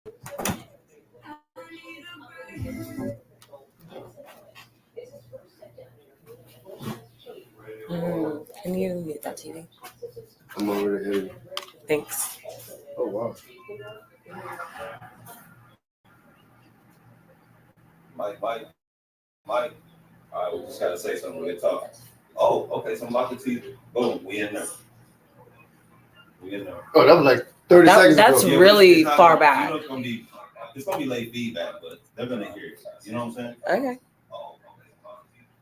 Can you mute that TV? I'm over here. Thanks. Oh, wow. Mike. All right, we just gotta say something when they talk. Oh, okay, so Mike TV. Boom, we in there. Oh, that was like 30 seconds That's ago. really far back. You know, it's gonna be late feedback, but they're gonna hear it. You know what I'm saying? Okay. Oh, okay.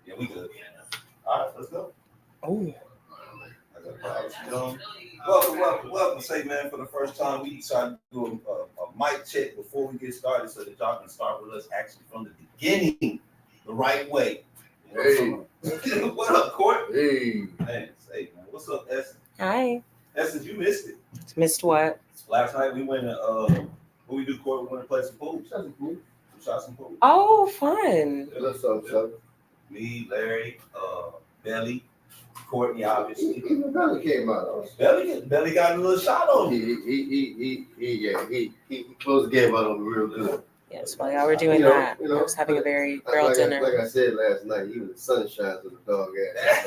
Yeah, we good. All right, let's go. Oh. Welcome. Say, man, for the first time, we decided to do a mic check before we get started so that y'all can start with us actually from the beginning, the right way. Hey. What up, Court? Hey. Man, say, man, what's up, Essence? Hi. Essence, you missed it. Missed what? Last night we went to, what we do, Court? We went to play some pool. Shot some pool. Oh, fun. What's up, Chuck? Me, Larry, Belly, Courtney, obviously. Even Belly came out. Belly got a little shot on him. He closed the game out on me real good. Yes, while y'all were doing that, I was having a very girl dinner. Like I said last night, even the sun shines with the dog ass.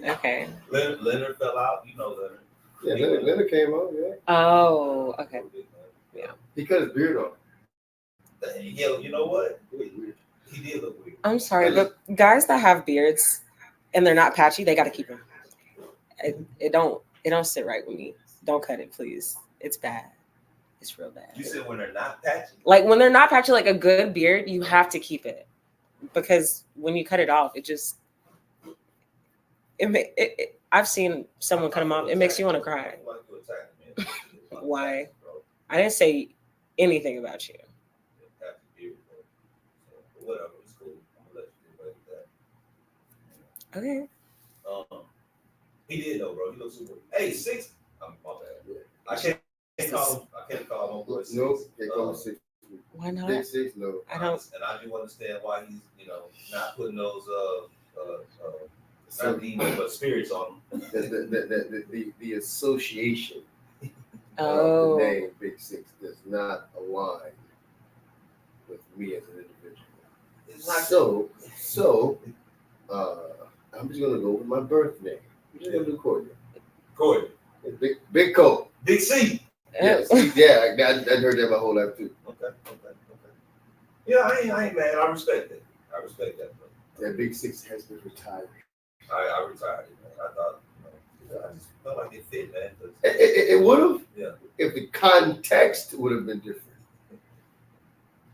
Okay. Leonard fell out. You know Leonard. Yeah, Leonard came out, yeah. Oh, okay. Yeah. He cut his beard off. Yo, you know what? He did look weird. I'm sorry, but guys that have beards and they're not patchy, they got to keep them. It don't sit right with me. Don't cut it, please. It's bad. It's real bad. You said when they're not patchy? Like when they're not patchy, like a good beard, you have to keep it. Because when you cut it off, I've seen someone cut them off. It makes you want to cry. Why? I didn't say anything about you. Whatever, it's cool. I'm gonna let you do that. Okay. He did though, bro. He looks super. Hey, 6. I'm my bad. Yeah. I can't call him. No, can't call him 6. Why not? Big 6, no. I don't. And I do understand why he's, not putting those not demons but spirits on him. The association Oh. of the name Big 6 does not align with me as an individual. So, I'm just gonna go with my birth name. I'm just gonna do Courtney. Big Coat. Big C. Yeah, I heard that my whole life too. Okay. Yeah, I ain't mad. I respect that. Bro. That Big 6 has been retired. I retired, man. I thought, I just felt like it fit, man. It would have. Yeah. If the context would have been different.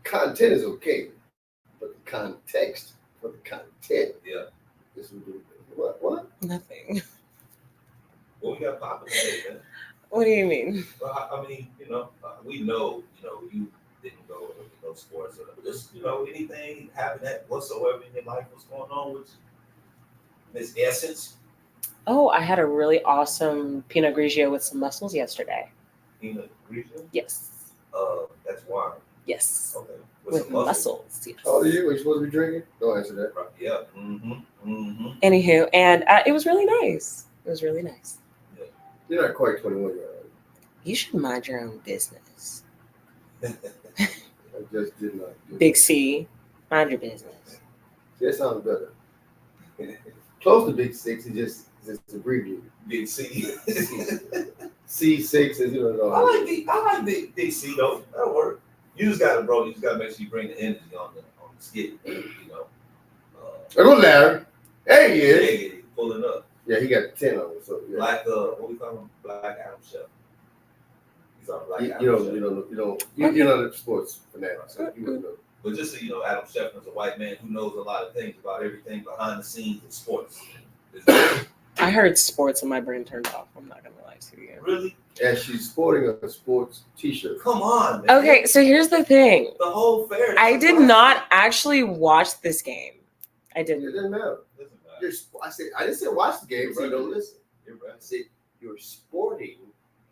Content is okay, but the context for the content. Yeah. This would be what? Nothing. Well, we got Poppin today, man. What do you mean? Well, I mean, we know, you didn't go to no sports or just, anything happened that whatsoever in your life, what's going on with Miss Essence? Oh, I had a really awesome Pinot Grigio with some mussels yesterday. Pinot Grigio? Yes. That's wine. Yes. Okay. With mussels. Yes. How old are you? Are you supposed to be drinking? Don't answer that. Right. Yeah. Mm-hmm. Anywho, and it was really nice. Yeah. You're not quite 21 yet. You should mind your own business. I just did not. Big C, mind your business. That sounds better. Close to Big 6, it's abbreviated. Big C. C6 is I like big C though. That'll work. You just gotta make sure you bring the energy on the skit. There goes Larry. There he is. Yeah, pulling up. Yeah, he got 10 on it. So yeah. Like what we call him, Black Adam Chef. He's our Black Adam Chef. You're not a sports fanatic, so you wouldn't know. But just so you know, Adam Schefter's a white man who knows a lot of things about everything behind the scenes of sports. I heard sports and my brain turned off. I'm not gonna lie to you. Really? And she's sporting a sports t-shirt. Come on, man. Okay, so here's the thing. The whole fair. I did not actually watch this game. I It didn't. doesn't matter. I didn't say watch the game, so don't listen. You're right. I said you're sporting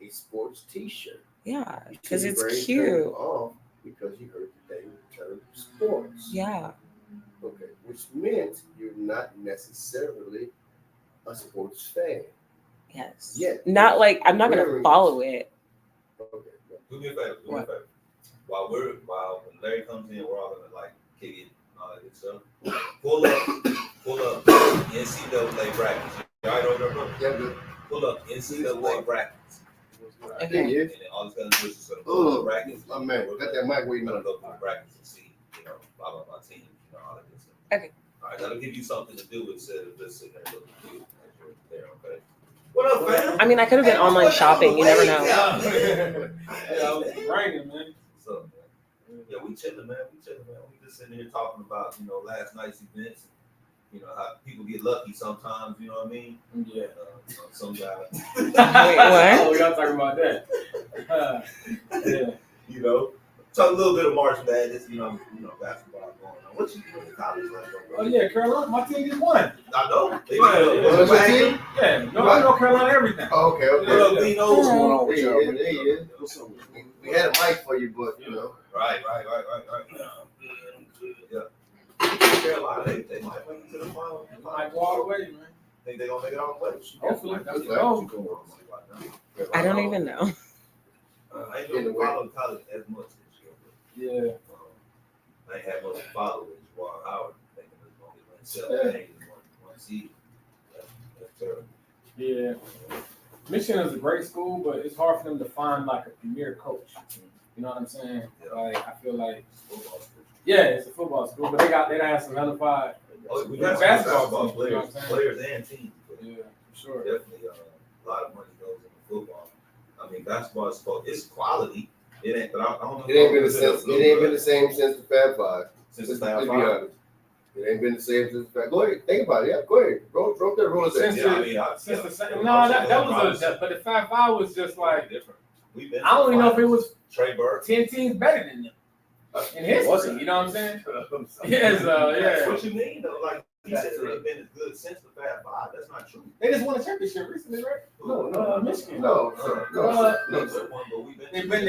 a sports t-shirt. Yeah, You because see it's your brain cute. turn off because you heard the name term sports. Yeah. Okay, which meant you're not necessarily a sports fan. Yes. Yeah. Not like I'm not gonna follow it. Okay. Do me a favor. Do me a favor. While when Larry comes in, we're all gonna like kick it and all that good stuff. Pull up NCAA brackets. You already know what I'm Yeah, good. Pull up NCAA brackets. Okay. And then all it's gonna do is just gonna pull up the brackets. My man, got that mic where you We're gonna know. go through the brackets and see, blah blah blah teams, all that good stuff. Okay. All right, that'll give you something to do instead of just sitting there looking cute as you're there. Okay. What up, fam? I mean, I could have been online shopping. You never know. Yeah, it's raining, man. So, yeah, we chilling, man. We just sitting here talking about, last night's events. How people get lucky sometimes. You know what I mean? Yeah. Some guys. Wait, what? Oh, we gotta talk about that. Yeah. Talk a little bit of March Madness. Basketball going on. What you doing in college? Oh yeah, Carolina, my team just won. I know. They What's your team? Yeah, no, I know Carolina everything. Oh, okay. What up, Dino? What's going on with Hey, y'all? yeah, yeah. What's up? We had a mic for you, but Right. Yeah. Carolina, they might make it to the final. I might go all the way, man. Think they gonna make it all the way? Hopefully, that's the Okay. goal. I don't even know. I ain't really following college as much this year. Yeah. But, I ain't had much followers. Warren Howard thinking it's gonna get 7 games in one season. That's terrible. Yeah. Michigan is a great school, but it's hard for them to find like a premier coach. You know what I'm saying? Yeah. Like I feel like Football school. yeah, it's a football school, but they have some hellified Oh, we got basketball basketball teams, you know players, what I'm saying? players and teams. But yeah, for sure. definitely, a lot of money goes into football. I mean, basketball is it's quality. It ain't, but I don't know. it ain't been the same since the Fab Five. Since the Let's Fab be Five. honest. It ain't been the same since the Fab. Go ahead, think about it. Yeah, go ahead. Roll that roller Since there. Since the second, no, that was but the 5-5 was just like different. We've been. I don't even know if it was Trey Burke. 10 teams better than them in history. You know what I'm saying? Yes, yeah. What you mean though? Like he said, they've been as good since the Fab Five. That's not true. They just won a championship recently, right? No, Michigan. No. They've been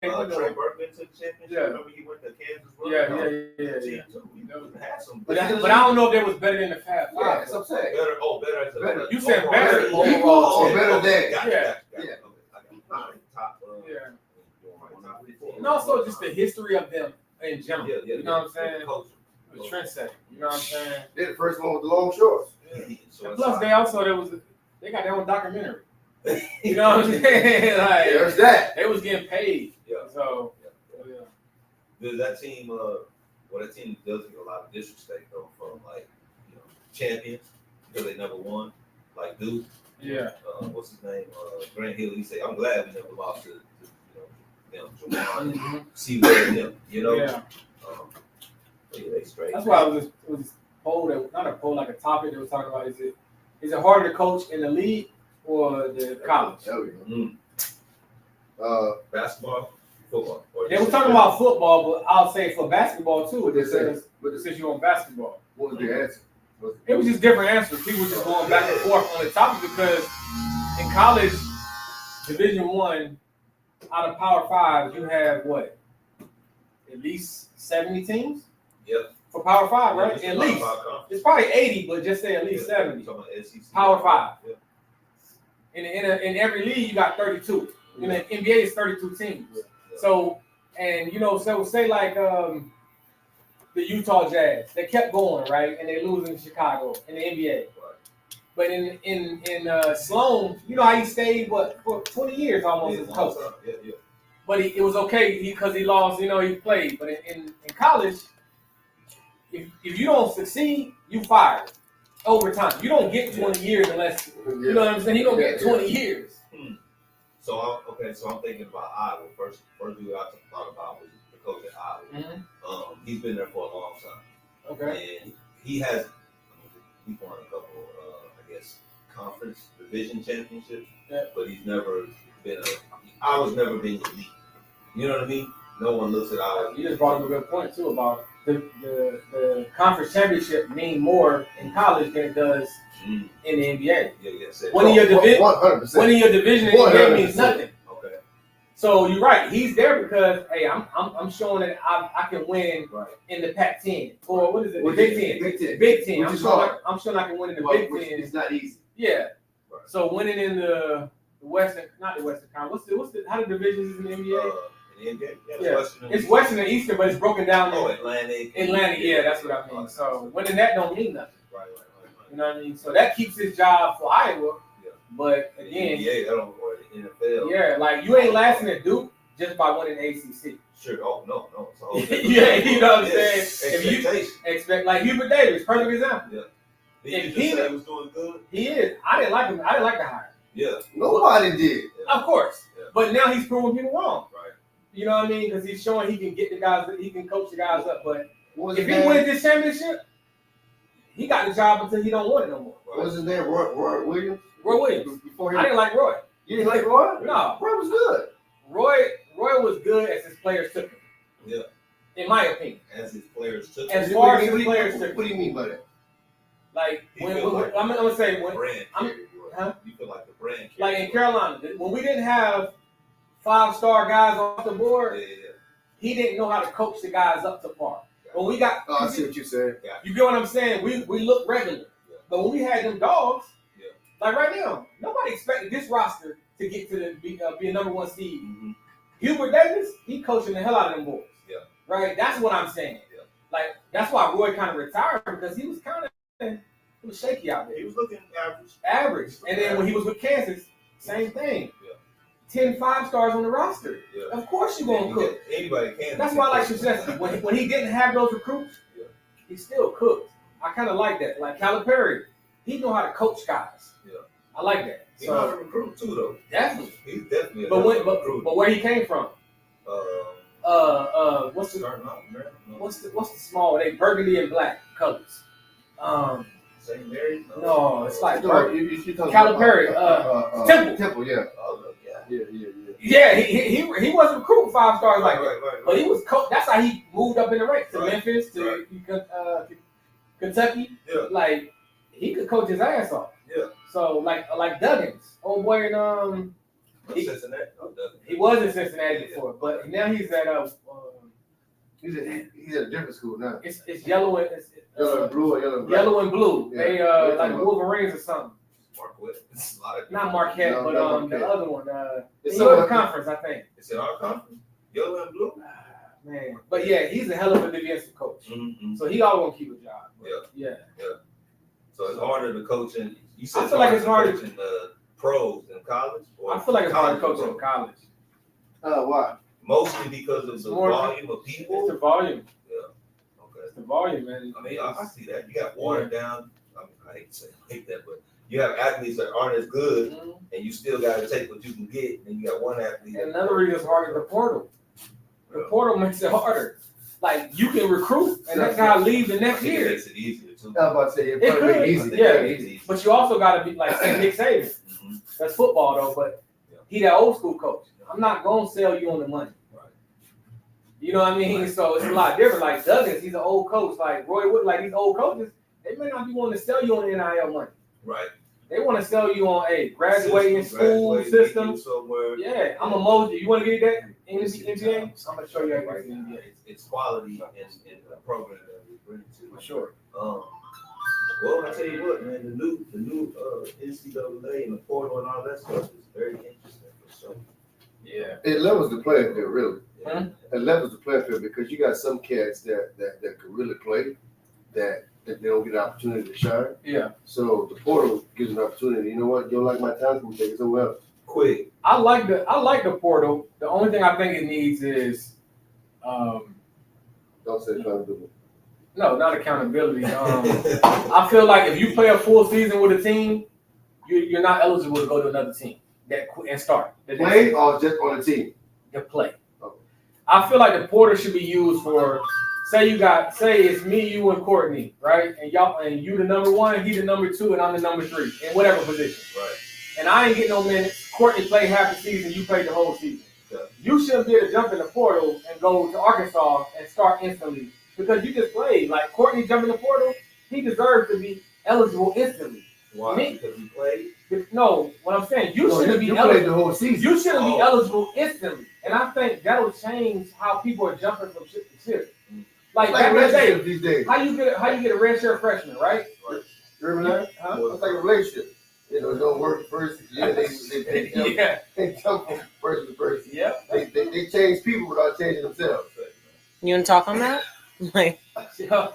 won Trey Burke been to the championship. Yeah. Remember he went to Kansas. Yeah. He had some. But I don't know if they was better than the Fab Yeah, Five. that's what I'm saying. Better. Better. You said better. Overall, better than. Yeah. Yeah. Top. Yeah. Top 15. And also just the history of them in general. Yeah. You know what I'm saying? Culture. The trend setting. You know what I'm saying? They're the first one with the long shorts. And plus, they got their own documentary. You know what I'm saying? Like There's that. they was getting paid. Yeah. So yeah. Does that team? That team does get a lot of disrespect though from champions because they never won. Like Duke. Yeah. What's his name? Grant Hill. He said, "I'm glad we never lost to them. Jamar, Mm-hmm. see where them. Yeah. Yeah, they straight. That's why it was poll not a poll like a topic that was talking about is it harder to coach in the league or the college? Basketball, football. They were talking about football, but I'll say for basketball too. What they It says you on basketball. What was the answer? It was just different answers. People were just going back and forth on the topic because in college, Division I, out of Power 5, you have what? At least 70 teams? Yep. For Power 5, right? Yeah, At least. It's probably 80, but just say at least 70. Power 5. Yeah. In every league, you got 32. In the NBA, it's 32 teams. Yeah. So, and so say like the Utah Jazz, they kept going, right? And they losing to Chicago in the NBA. Right. But in Sloan, you know how he stayed for 20 years almost as a coach. Yeah. But it was okay because he lost, he played. But in college, if you don't succeed, you fired over time. You don't get 20 years unless you know what I'm saying. You don't get 20 years. So I'm thinking about Iowa. First dude I thought about was the coach at Iowa. Mm-hmm. He's been there for a long time. Okay. And he won a couple, conference division championships. Yeah. But he's never been Iowa's never been elite. You know what I mean? No one looks at Iowa. You just brought up a good point too about the conference championship mean more in college than it does in the NBA. Yeah. Winning your division, 100%. winning your division in the NBA means 100%. nothing. Okay. So you're right. He's there because hey, I'm showing that I can win in the Pac-10 or what is it? The Big Ten. Big Ten. Which is hard. I'm sure I can win in the Big Ten. It's not easy. Yeah. Right. So winning in the not the Western Conference. What's the how the divisions is in the NBA? In the NBA, Yeah, Western it's Western and Eastern, but it's broken down. Oh, Atlantic. Yeah, that's what I mean. So winning that don't mean nothing. Right. You know what I mean? So that keeps his job for Iowa. Yeah. But again, NBA, that don't or the NFL. Yeah, like you ain't lasting at Duke just by winning the ACC. Sure. Oh no. So yeah, you know what I'm saying. If you expect like Hubert Davis, perfect example. Yeah. If he was doing good, he is. I didn't like him. I didn't like the hire. Yeah. Nobody did. Of course. Yeah. But now he's proving people wrong. Right. You know what I mean? Because he's showing he can get the guys, he can coach the guys up. But if he name? wins this championship, he got the job until he don't want it no more. What was his name? Roy Williams? Roy Williams. Before him. I didn't like Roy. You didn't like Roy? No. Roy was good. Roy was good as his players took him. Yeah. In my opinion. As his players took As him. far as his players took him. What do you mean by that? Like, You when feel like I'm going to say, when, brand I'm, carried you. huh? You feel like the brand carried Like in you. Carolina, when we didn't have 5-star guys off the board, Yeah. he didn't know how to coach the guys up to par. When we got, Oh, I see what you're saying. you get what I'm saying? We look regular. Yeah. But when we had them dogs, Yeah. like right now, nobody expected this roster to get to be a number one seed. Mm-hmm. Hubert Davis, he coaching the hell out of them boys. Yeah. Right? That's what I'm saying. Yeah. Like, that's why Roy kind of retired, because he was kind of it was shaky out there. He was looking average. Average. And then when he was with Kansas, same thing. Yeah. 10 5-stars on the roster. Yeah. Of course you're going to cook. Anybody can. That's why I like success. When he didn't have those recruits, Yeah. he still cooked. I kind of like that. Like Calipari, he know how to coach guys. Yeah. I like that. He know how to recruit too, though. Definitely. He's definitely a But where he came from? What's the small? They burgundy and black colors. St. Mary's? No, it's like Calipari. Temple. Temple, yeah. Oh, yeah. Yeah, he wasn't recruiting 5-stars like that. Right. But he was that's how he moved up in the ranks to Memphis, to Kentucky. Yeah. Like he could coach his ass off. Yeah. So like Duggins, old boy in Cincinnati. he was in Cincinnati before, but now he's at He's at a different school now. it's yellow and Yellow and blue or yellow and black. yellow and blue. Yeah. They like Wolverines or something. Marquette. Not Marquette, No, but not Marquette. the other one. It's It's the somewhere- conference, I think. It's in our conference. Yellow and blue. Man, but yeah, he's a hell of a defensive coach. Mm-hmm. So he always gonna keep a job. Yeah. Yeah. So it's harder to coach in. You said I feel like it's harder to coach in pros in college. Or I feel like it's hard to college coach or in college. Why? mostly because of the more- volume of It's people. the volume. Okay. It's the volume, man. I mean, I see that. You got watered down. I hate to say that, but you have athletes that aren't as good, Mhm. and you still got to take what you can get. And you got one athlete. And another reason it's harder, the portal. The portal makes it harder. Like you can recruit, and that guy leaves the I next think it year. makes it easier too. I was about to say It probably could, make it easy. yeah. Make it easy. But you also got to be like say Nick Saban. Mhm. That's football though, but Yeah. he that old school coach. I'm not gonna sell you on the money. Right. You know what I mean? So it's a lot different. Like Douglas, he's an old coach. Like Roy Wood, like these old coaches, they may not be wanting to sell you on NIL money. Right. They want to sell you on graduating school system. somewhere. Yeah, I'm a Mojo. You want to get that NBA? I'm gonna show you how to get the NBA. It's quality in the program that we bring to. For sure. Well, I tell you what, man, the new NCAA and the portal and all that stuff is very interesting for sure. Yeah. It levels the playing field, really. Hmm? It levels the playing field because you got some cats that can really play, that they don't get an opportunity to shine. Yeah. So the portal gives an opportunity. You know what? You don't like my talent, we take it somewhere else. Quick. I like the portal. The only thing I think it needs is Don't say accountability. no, not accountability. I feel like if you play a full season with a team, you're not eligible to go to another team and start. Play or just on the team? To play. Okay. I feel like the portal should be used for say it's me, you, and Courtney, right? And you the number one, he the number two, and I'm the number three in whatever position. Right. And I ain't getting no minutes. Courtney played half the season, you played the whole season. Yeah. You shouldn't be able to jump in the portal and go to Arkansas and start instantly because you just played. Like Courtney jumped in the portal, he deserves to be eligible instantly. Why? Me? Because he played. No, what I'm saying, you No, shouldn't be you played eligible. the whole season. You shouldn't be Oh. eligible instantly. And I think that'll change how people are jumping from ship to ship. Like It's like back in the day, relationships these days. how you get a red shirt freshman, right? You remember that? Huh? It's like a relationship. it don't work the first year. They jump, Yeah. they jump from person to person. Yep. They change people without changing themselves. You want to talk on that? Like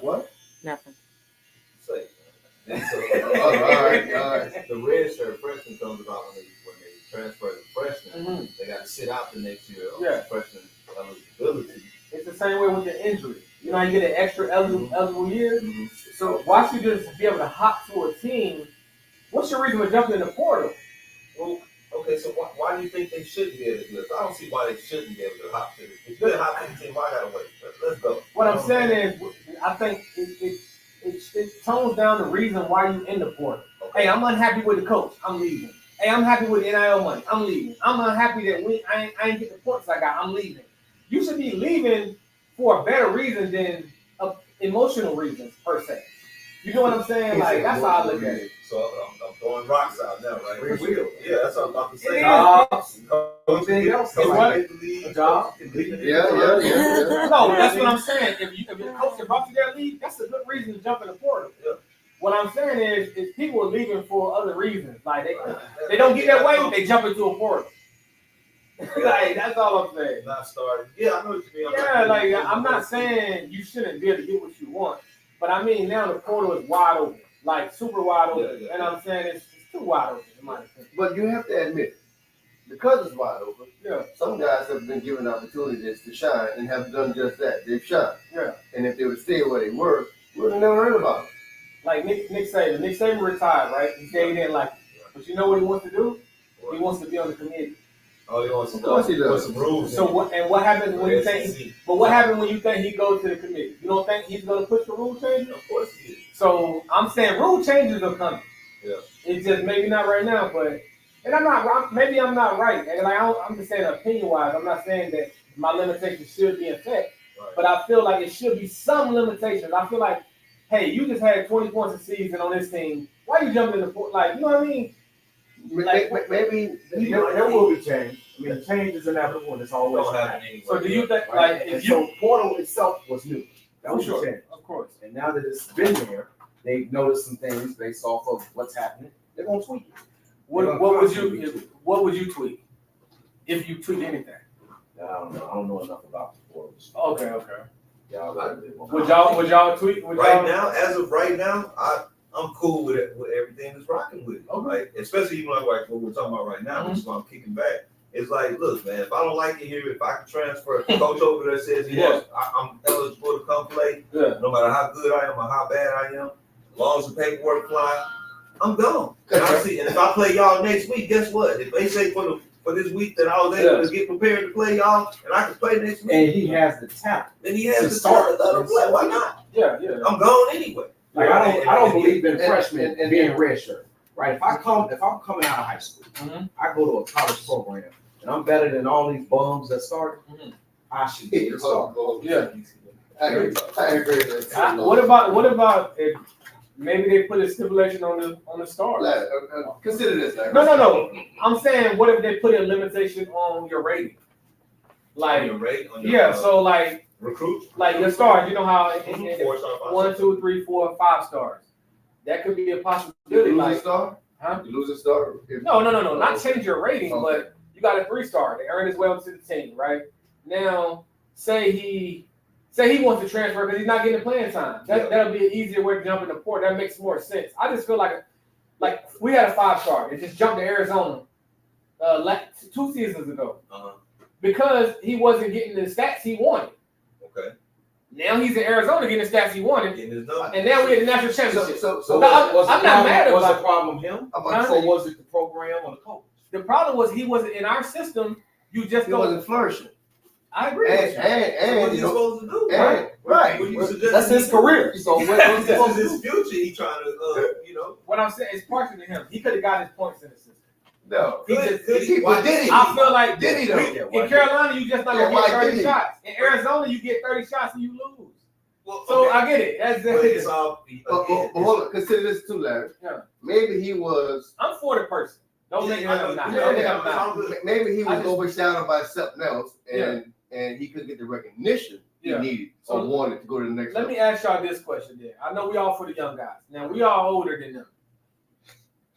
What? nothing. Say, and so, All right. the red shirt freshman comes about when they transfer to freshman. Mm-hmm. They got to sit out the next year on Yeah. freshman eligibility. It's the same way with the injury. You know, you get an extra eligible year. Mm-hmm. So why should you just be able to hop to a team? What's your reason for jumping in the portal? Well, okay, so why do you think they shouldn't be able to do it? I don't see why they shouldn't be able to hop to it. If you're a hop to the team, why gotta wait? Let's go. What I'm saying is, I think it tones down the reason why you in the portal. Okay. Hey, I'm unhappy with the coach. I'm leaving. Hey, I'm happy with NIL money. I'm leaving. I'm unhappy that I ain't get the points I got. I'm leaving. You should be leaving for a better reason than emotional reasons per se. You know what I'm saying? Like that's how I look at it. So I'm throwing rocks out now, right? Free will. Yeah, that's what I'm about to say. Anything else? A job? Yeah. No, that's what I'm saying. If your coach brought you there, leave. That's a good reason to jump in the portal. Yeah. What I'm saying is people are leaving for other reasons. Like they don't get their way, they jump into a portal. Like that's all I'm saying. Not starting. Yeah, I know what you mean. I'm not saying you shouldn't be able to get what you want, but I mean now the portal is wide open, like super wide open, and I'm saying it's too wide open in my opinion. But you have to admit, because it's wide open, Yeah. some guys have been given opportunities to shine and have done just that. They've shined. Yeah. And if they would stay where they were, we would have never heard about them. Like Nick Saban. Nick Saban retired, right? He said he didn't like it. But you know what he wants to do? He wants to be on the committee. Oh, he wants to Of course he does. Some rules. So what happens when you think? But what happens when you think he goes to the committee? You don't think he's going to push for rule changes? Of course he is. So I'm saying rule changes are coming. Yeah. It's just maybe not right now, but and I'm not. Maybe I'm not right. And I'm just saying opinion wise. I'm not saying that my limitations should be in effect, Right. but I feel like it should be some limitations. I feel like, hey, you just had 20 points a season on this team. Why you jumping in the like? You know what I mean? Like, Maybe there will be change. I mean, change is inevitable and it's We always don't have happening. it anyway. so do you think Right? like And if so you? portal itself was new. That was Sure, a change. of course. And now that it's been there, they've noticed some things based off of what's happening. They're gonna tweak it. What would you tweet if you tweet anything? I don't know enough about the portals. Okay. Y'all Would y'all tweet? Right now, as of right now, I'm cool with it, with everything that's rocking with it. Okay. Like, especially even like what we're talking about right now, which is why I'm kicking back. It's like, look, man, if I don't like it here, if I can transfer, if the coach over there says I'm eligible to come play, Yeah. no matter how good I am or how bad I am, as long as the paperwork fly, I'm gone. And I see, and if I play y'all next week, guess what? If they say for this week that I was able to get prepared to play y'all, and I can play next week, And he has the talent. then he has to start. Let him play. Why not? Yeah. I'm gone anyway. Like I don't believe in and- freshmen and- being redshirt. Right? If I'm coming out of high school, Mhm. I go to a college program and I'm better than all these bums that started, Mhm. I should get a start. Yeah. I agree with that. What about if maybe they put a stipulation on the stars? Consider this. Larry. No. I'm saying, what if they put a limitation on your rating? On your rate, on your, Yeah. So like recruit. your stars. You know how in 4-star, 5-star. 1, 2, 3, 4, 5 stars. That could be a You possibility. lose Like, a star? huh? You lose a star? No. Not change your rating, Okay. but you got a 3-star. They earn his way up to the team, right? Now, say he wants to transfer because he's not getting playing time. That'll be an easier way to jump in the port. That makes more sense. I just feel like we had a 5-star. It just jumped to Arizona 2 seasons ago because he wasn't getting the stats he wanted. Okay. Now he's in Arizona getting the stats he wanted, Getting his done. and now we're in the national championship. So I'm not mad about Was it. the problem him? I'm about to Or say, was it the program or the coach? The problem was he wasn't in our system. You just he don't. wasn't flourishing. I agree with you. And What's you he know, supposed to do? and, right. What do you suggest That's he his do? career. So what was This supposed is to his do? future. He trying to, What I'm saying is partially to him. He could have got his points in the system. No. He just Could he? But did he? I feel like Did he though? in Carolina you just not gonna Yeah, get why 30 did he? shots. In Arizona you get 30 shots and you lose. Well, So okay. I get it. That's But it's it. all. But hold on, consider this too, Larry. Yeah. Maybe he was. I'm for the person. Don't make Yeah, I'm not. yeah, Don't think yeah, I'm not. good. Maybe he I was just- overshadowed by something else, and he couldn't get the recognition he Yeah. needed So or wanted to go to the next Let level. me ask y'all this question then. I know we all for the young guys. Now we all older than them.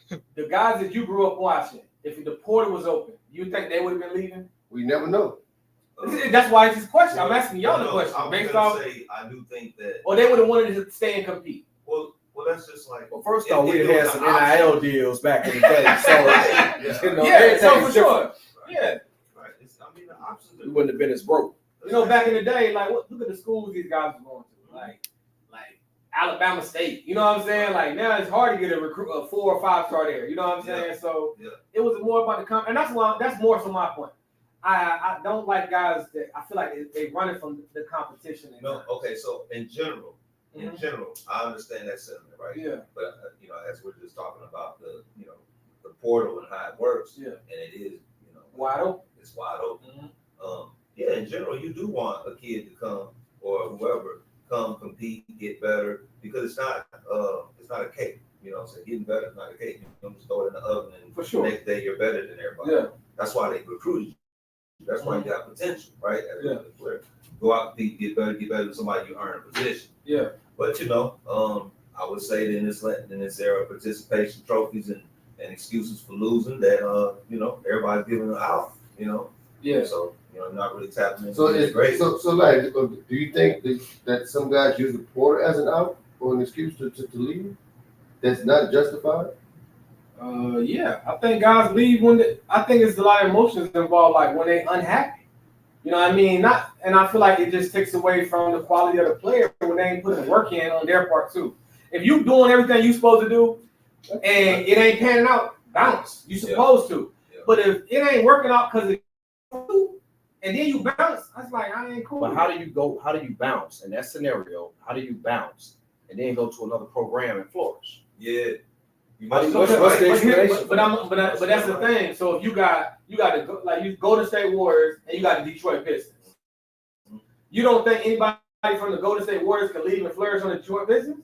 the guys that you grew up watching, if the portal was open, you think they would have been leaving? We never know. That's why it's this question. I'm asking y'all the question. I'm Based gonna off, say I do think that. or they would have wanted to stay and compete. Well, that's just like. Well, first off, If we it had was some an option. NIL deals back in the day, so you know, Yeah, everything so is for different. sure. Yeah. Right. I mean, the options. We wouldn't have been as broke. You know, back in the day, like look at the schools these guys were going to, like Alabama State. You know what I'm saying? Like now it's hard to get a 4 or 5 star there. You know what I'm saying? So it was more about the and that's more so my point. I don't like guys that I feel like they running from the competition. No, okay. So in general, I understand that sentiment, right? Yeah. But as we're just talking about the portal and how it works, Yeah. and it is Wide open. It's wide open. Yeah, in general, you do want a kid to come or whoever come compete, get better, because it's not a cake. You know what I'm saying? Getting better is not a cake. You don't just throw it in the oven and For sure. next day you're better than everybody. Yeah. That's why they recruited you. That's why you got potential, right? As Yeah. a player. Go out, compete, get better than somebody you earn a position. Yeah. But I would say that in this era of participation trophies and excuses for losing, that everybody's giving it out. Yeah. So not really tapping into So it's great. So like, do you think that some guys use the portal as an out or an excuse to leave? That's not justified. Yeah, I think guys leave I think it's a lot of emotions involved, like when they unhappy. You know what I mean? And I feel like it just takes away from the quality of the player when they ain't putting the work in on their part too. If you doing everything you supposed to do and it ain't panning out, bounce. You supposed to. Yeah. But if it ain't working out because it and then you bounce, that's like I ain't cool. But how do you bounce in that scenario? How do you bounce and then go to another program and flourish? Yeah. What's the explanation? But that's the thing. So if you got to go, like you Golden State Warriors and you got the Detroit Pistons. You don't think anybody from the Golden State Warriors can leave and flourish on the Detroit Pistons?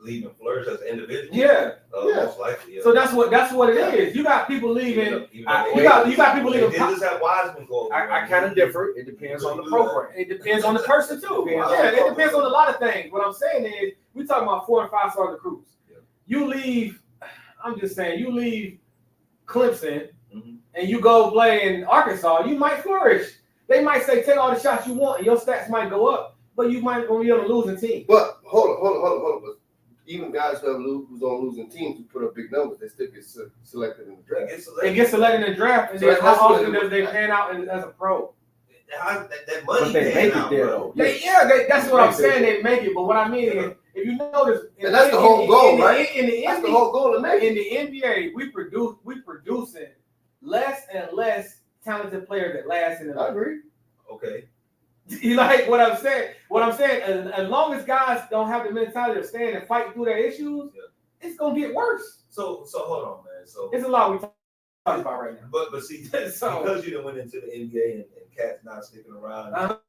Leave and flourish as an individual? Yeah. Most likely. Yeah. So that's what it is. You got people leaving. You got people leaving. They just have Wiseman go. I kind of differ. It depends on the program. It depends on the person too. It depends on a lot of things. What I'm saying is, we talking about 4 and 5 star recruits. You leave, I'm just saying, you leave Clemson and you go play in Arkansas, you might flourish. They might say, take all the shots you want and your stats might go up, but you might be on a losing team. But hold on. But even guys who's on losing teams who put up big numbers, they still get selected in the draft. They get selected in the draft, and then how often does they pan out as a pro? That money but they make it there though. That's what I'm saying. They make it, but what I mean is, if you notice, and that's the whole goal, right? That's the whole goal to make. In the NBA, we producing less and less talented players that last in the league. I agree. Okay. You like what I'm saying? What I'm saying, as long as guys don't have the mentality of staying and fighting through their issues, it's gonna get worse. So hold on, man. So it's a lot we talking about right now. But see, because you done went into the NBA and cats not sticking around,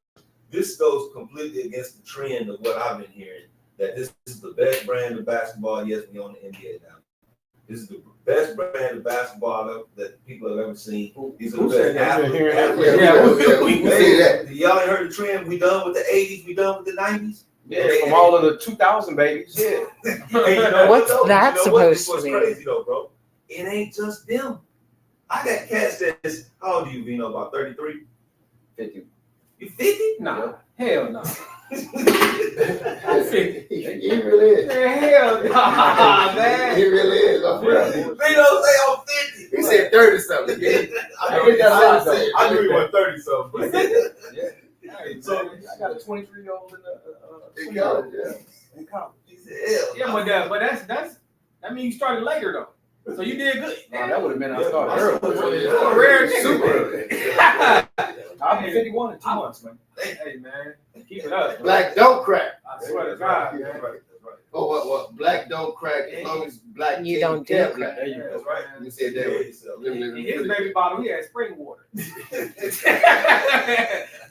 this goes completely against the trend of what I've been hearing. That this is the best brand of basketball. Yes, we on the NBA now. This is the best brand of basketball that people have ever seen. These are the best athletes. We say that. Y'all ain't heard the trend. We done with the 80s. We done with the 90s. Yeah, from all of the 2000 babies. Yeah. What's that supposed to be? What's crazy though, bro? It ain't just them. I got cats that's, how old are you, Vino? About 33? 50. You 50? Nah. Hell no. He really is. Hell no, man. He really is. Vino say I'm 50. He said 30 something. I knew he was 30 something. Hey, so I got a 23-year-old in college. In college. Yeah, but that's that means you started later though. So you did good. No, that would have meant I started early. Rare nigga. I'll be 51 in 2 months, man. Hey man, keep it up. Black don't crack. I swear to God, man. Oh, what? Black don't crack as long as black you don't do can't it. crack. There you go. That's right. You said that. In his baby bottle, he had spring water.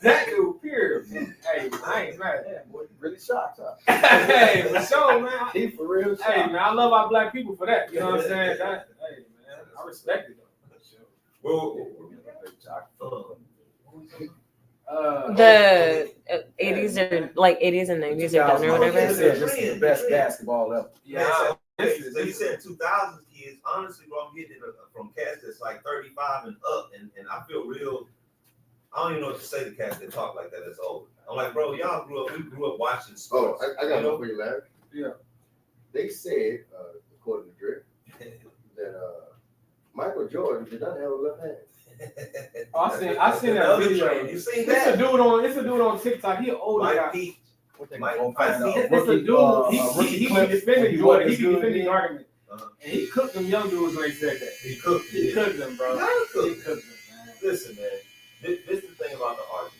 That dude, period. Hey, I ain't mad. Yeah, boy, you really shocked, huh? Hey, for sure, man. He for real shocked. Hey, man, I love our black people for that. You know what I'm saying? Hey, man, I respect it though. The 80s or like 80s and 90s are done or whatever. This is the best basketball ever. Yeah, So you said 2000 kids. Honestly, bro, I'm getting it from cats that's like 35 and up, and I feel real. I don't even know what to say to cats that talk like that. That's old. I'm like, bro, y'all we grew up watching sports. I got one for you, Larry. Yeah. They said, according to Drake, that Michael Jordan did not have a left hand. Oh, I seen that video. You seen It's that? a dude on TikTok. He an older guy. Pete. It's a dude. He defended Jordan. He defended the argument. And he cooked them young dudes when he said that. He cooked them, bro. He cooked them, man. Listen, man. This is the thing about the argument.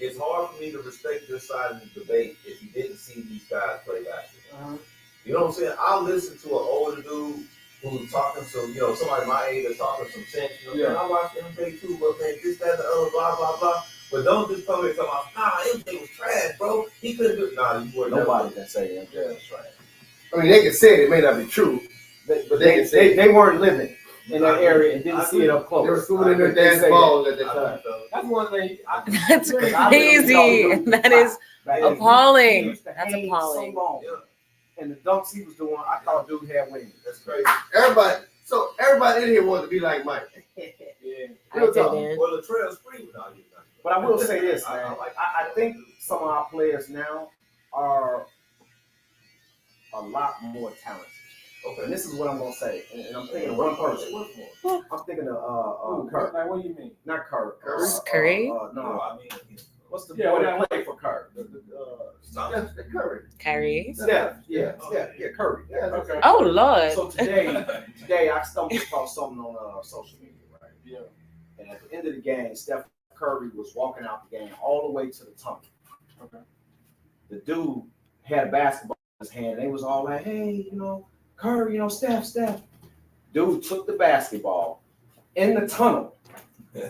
It's hard for me to respect your side of the debate if you didn't see these guys play basketball. You know what I'm saying? I'll listen to an older dude who's talking some, somebody my age that's talking some sense. I watched MJ too, but man, this, that, the other, blah, blah, blah. But don't just come here and talk about, MJ was trash, bro. He couldn't do it. Nah, you were Nobody can say MJ was trash. I mean, they can say it. It may not be true. But they weren't living in that area and didn't see it up close. They were swimming in their dance balls at the time. That's one thing. That's crazy. That is appalling. That's appalling. So long. And the dunks he was doing, I thought dude had wings. That's crazy. Everybody in here wanted to be like Mike. Yeah. I didn't. Well, Latrell's free without you. But I will say this, man. I think some of our players now are a lot more talented. Okay. And this is what I'm gonna say, and I'm thinking of one person. I'm thinking of Curry. Like, what do you mean? Not Curry. Curry? No, I mean, what's the boy that played for Curry? Curry. Kyrie? Steph. Yeah, Curry. Yeah, Okay. Oh, Lord. So today I stumbled across something on social media, right? Yeah. And at the end of the game, Steph Curry was walking out the game all the way to the tunnel. Okay. The dude had a basketball in his hand, and they was all like, "Hey, Curry, Steph." Dude took the basketball in the tunnel,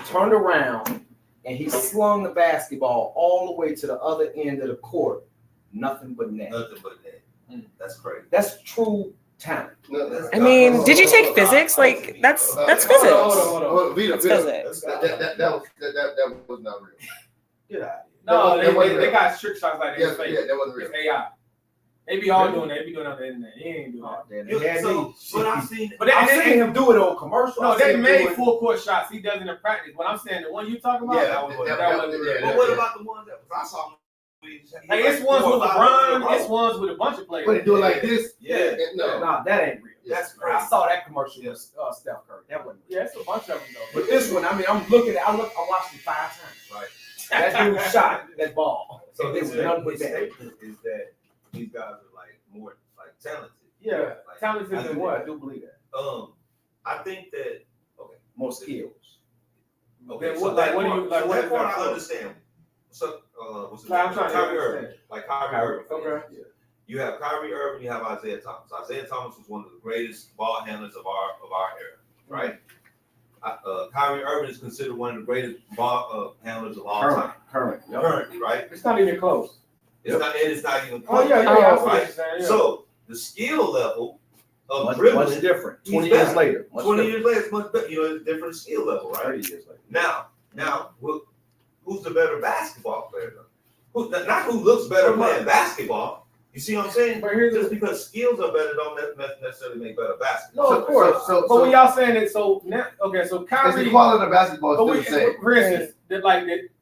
turned around, and he slung the basketball all the way to the other end of the court. Nothing but net. That's crazy. That's true talent. I mean, did you take physics? Like, that's physics. Hold on. That's physics. That was not real. Get out. No, they got trick shots like that. Yeah, that wasn't real. It's AI. They be all doing that. They be doing it on the internet. He ain't doing that. But I've seen him do it on commercial. No, they made full court shots. He does it in practice. What I'm saying, the one you talking about, that wasn't real. But what about the ones that I saw? Hey, it's ones with LeBron. It's ones with a bunch of players. But they do it like this? Yeah. No, that ain't real. That's crazy. I saw that commercial with Steph Curry. That wasn't real. Yeah, it's a bunch of them though. But this one, I mean, I'm looking at. I watched it 5 times. Right. That dude shot that ball. So it was nothing but that. statement is that these guys are like more like talented. Yeah, talented than what? I do believe that. I think that More skills. Okay, Then so what- that like, what do you- part, like, so what that is part that I for? understand. So what's his Like, I'm name? trying to Kyrie understand. Irving. Like Kyrie Irving. Okay. Yeah. You have Kyrie Irving, you have Isaiah Thomas. Isaiah Thomas was one of the greatest ball handlers of our era, right? Kyrie Irving is considered one of the greatest ball handlers of all time. Currently, right? It's not even close. It's not even Oh close. yeah, I see right? what you're saying, yeah. So the skill level of Much dribbling, different. he's 20 years back. later. 20 years later, it's much better. It's a different skill level, right? 30 years later. Now, who's the better basketball player? Not who looks better playing basketball. You see what I'm saying? But here's Just the, because skills are better don't necessarily make better basketball. no, of course. But when y'all saying it, so now, okay, so It's Kyrie. the quality of basketball But is still the same. for instance,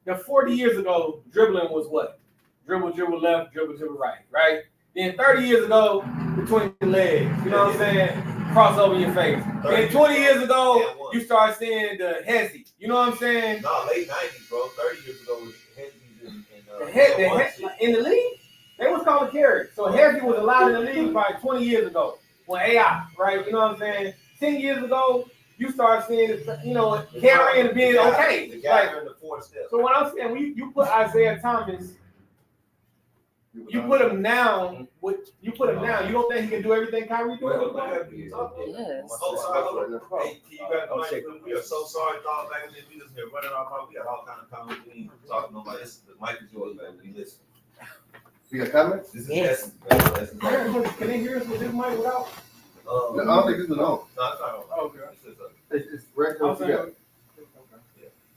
the 40 years ago, dribbling was what? Dribble left, dribble right? Then 30 years ago, between the legs, you know what I'm saying? Cross over your face. Then 20 years ago, you start seeing the hezzy. You know what I'm saying? No, late 90s, bro. 30 years ago was The head in the league, they was calling carry. So hezzy was allowed in the league probably 20 years ago when AI, right? You know what I'm saying? 10 years ago, you start seeing, carrying and being okay. The guy in the 4 steps. So what I'm saying, when you put Isaiah Thomas, you put him now. You don't think he can do everything Kyrie do? Yes. Oh, sorry. Hey, you got the mic. We are so sorry, dog. Back in the we just here running our mouth. We got all kind of comments. We ain't talking about this. The mic is yours, man. We listen. You got comments? This is Yes. Essence. Can they hear us with this mic without? No, I don't think this is on. No, it's not on. Okay. It's regular together.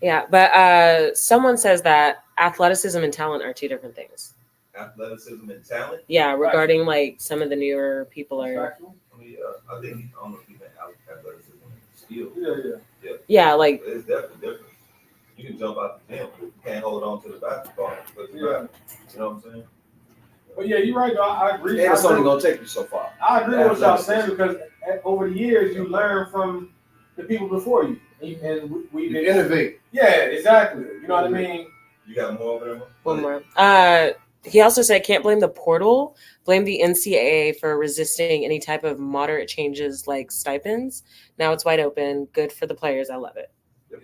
Yeah, but someone says that athleticism and talent are two different things. athleticism and talent. Yeah, regarding like some of the newer people are. I mean, I think I don't know if he meant athleticism and skill. Yeah, like But it's definitely different. You can jump out the gym, but you can't hold on to the basketball. But you know what I'm saying? But yeah, you're right. Though. I agree. And it's only gonna take you so far. I agree with what y'all saying because over the years you learn from the people before you, and we've been innovate. Yeah, exactly. You know what I mean? You got more over there? one more. He also said, can't blame the portal, blame the NCAA for resisting any type of moderate changes like stipends. Now it's wide open. Good for the players. I love it.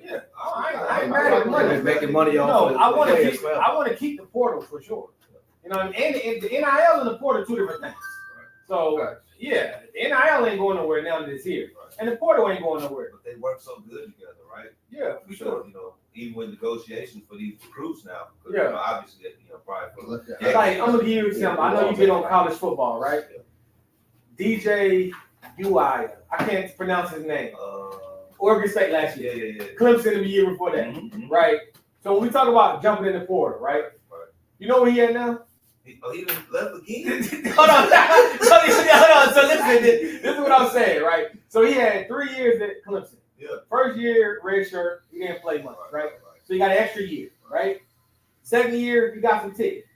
Yeah, I ain't mad at money. Making money off. No, I want to keep the portal for sure. You know, and the NIL and the portal are two different things. So yeah, the NIL ain't going nowhere now that it's here, and the portal ain't going nowhere. But they work so good together, right? Yeah, for sure. You know, even with negotiations for these recruits now, Yeah. You know, obviously, probably. It's like, I'm gonna give you an example. I know you've been on college football, right? DJ Uiah. I can't pronounce his name. Oregon State last year. Yeah. Clemson the year before that, right? So when we talk about jumping in the portal, right? You know where he at now? He left again. Hold on. So listen, this is what I'm saying, right? So he had 3 years at Clemson. Yeah. First year, red shirt, he didn't play much, right? So he got an extra year, right? Second year, he got some tickets.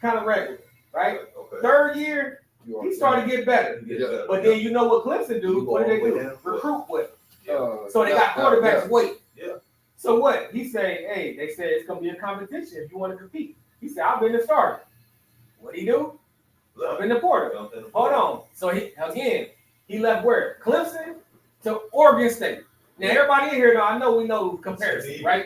Kind of regular, right? Okay. Third year, he started to get better. But then you know what Clemson do? What do they do? Recruit with. So they got quarterbacks wait. Yeah. So what? He said, hey, they said it's going to be a competition if you want to compete. He said, I've been the starter. What do he do? I've been the portal. Hold on. So he left where? Clemson to Oregon State. Now everybody in here, though, I know we know comparison, right?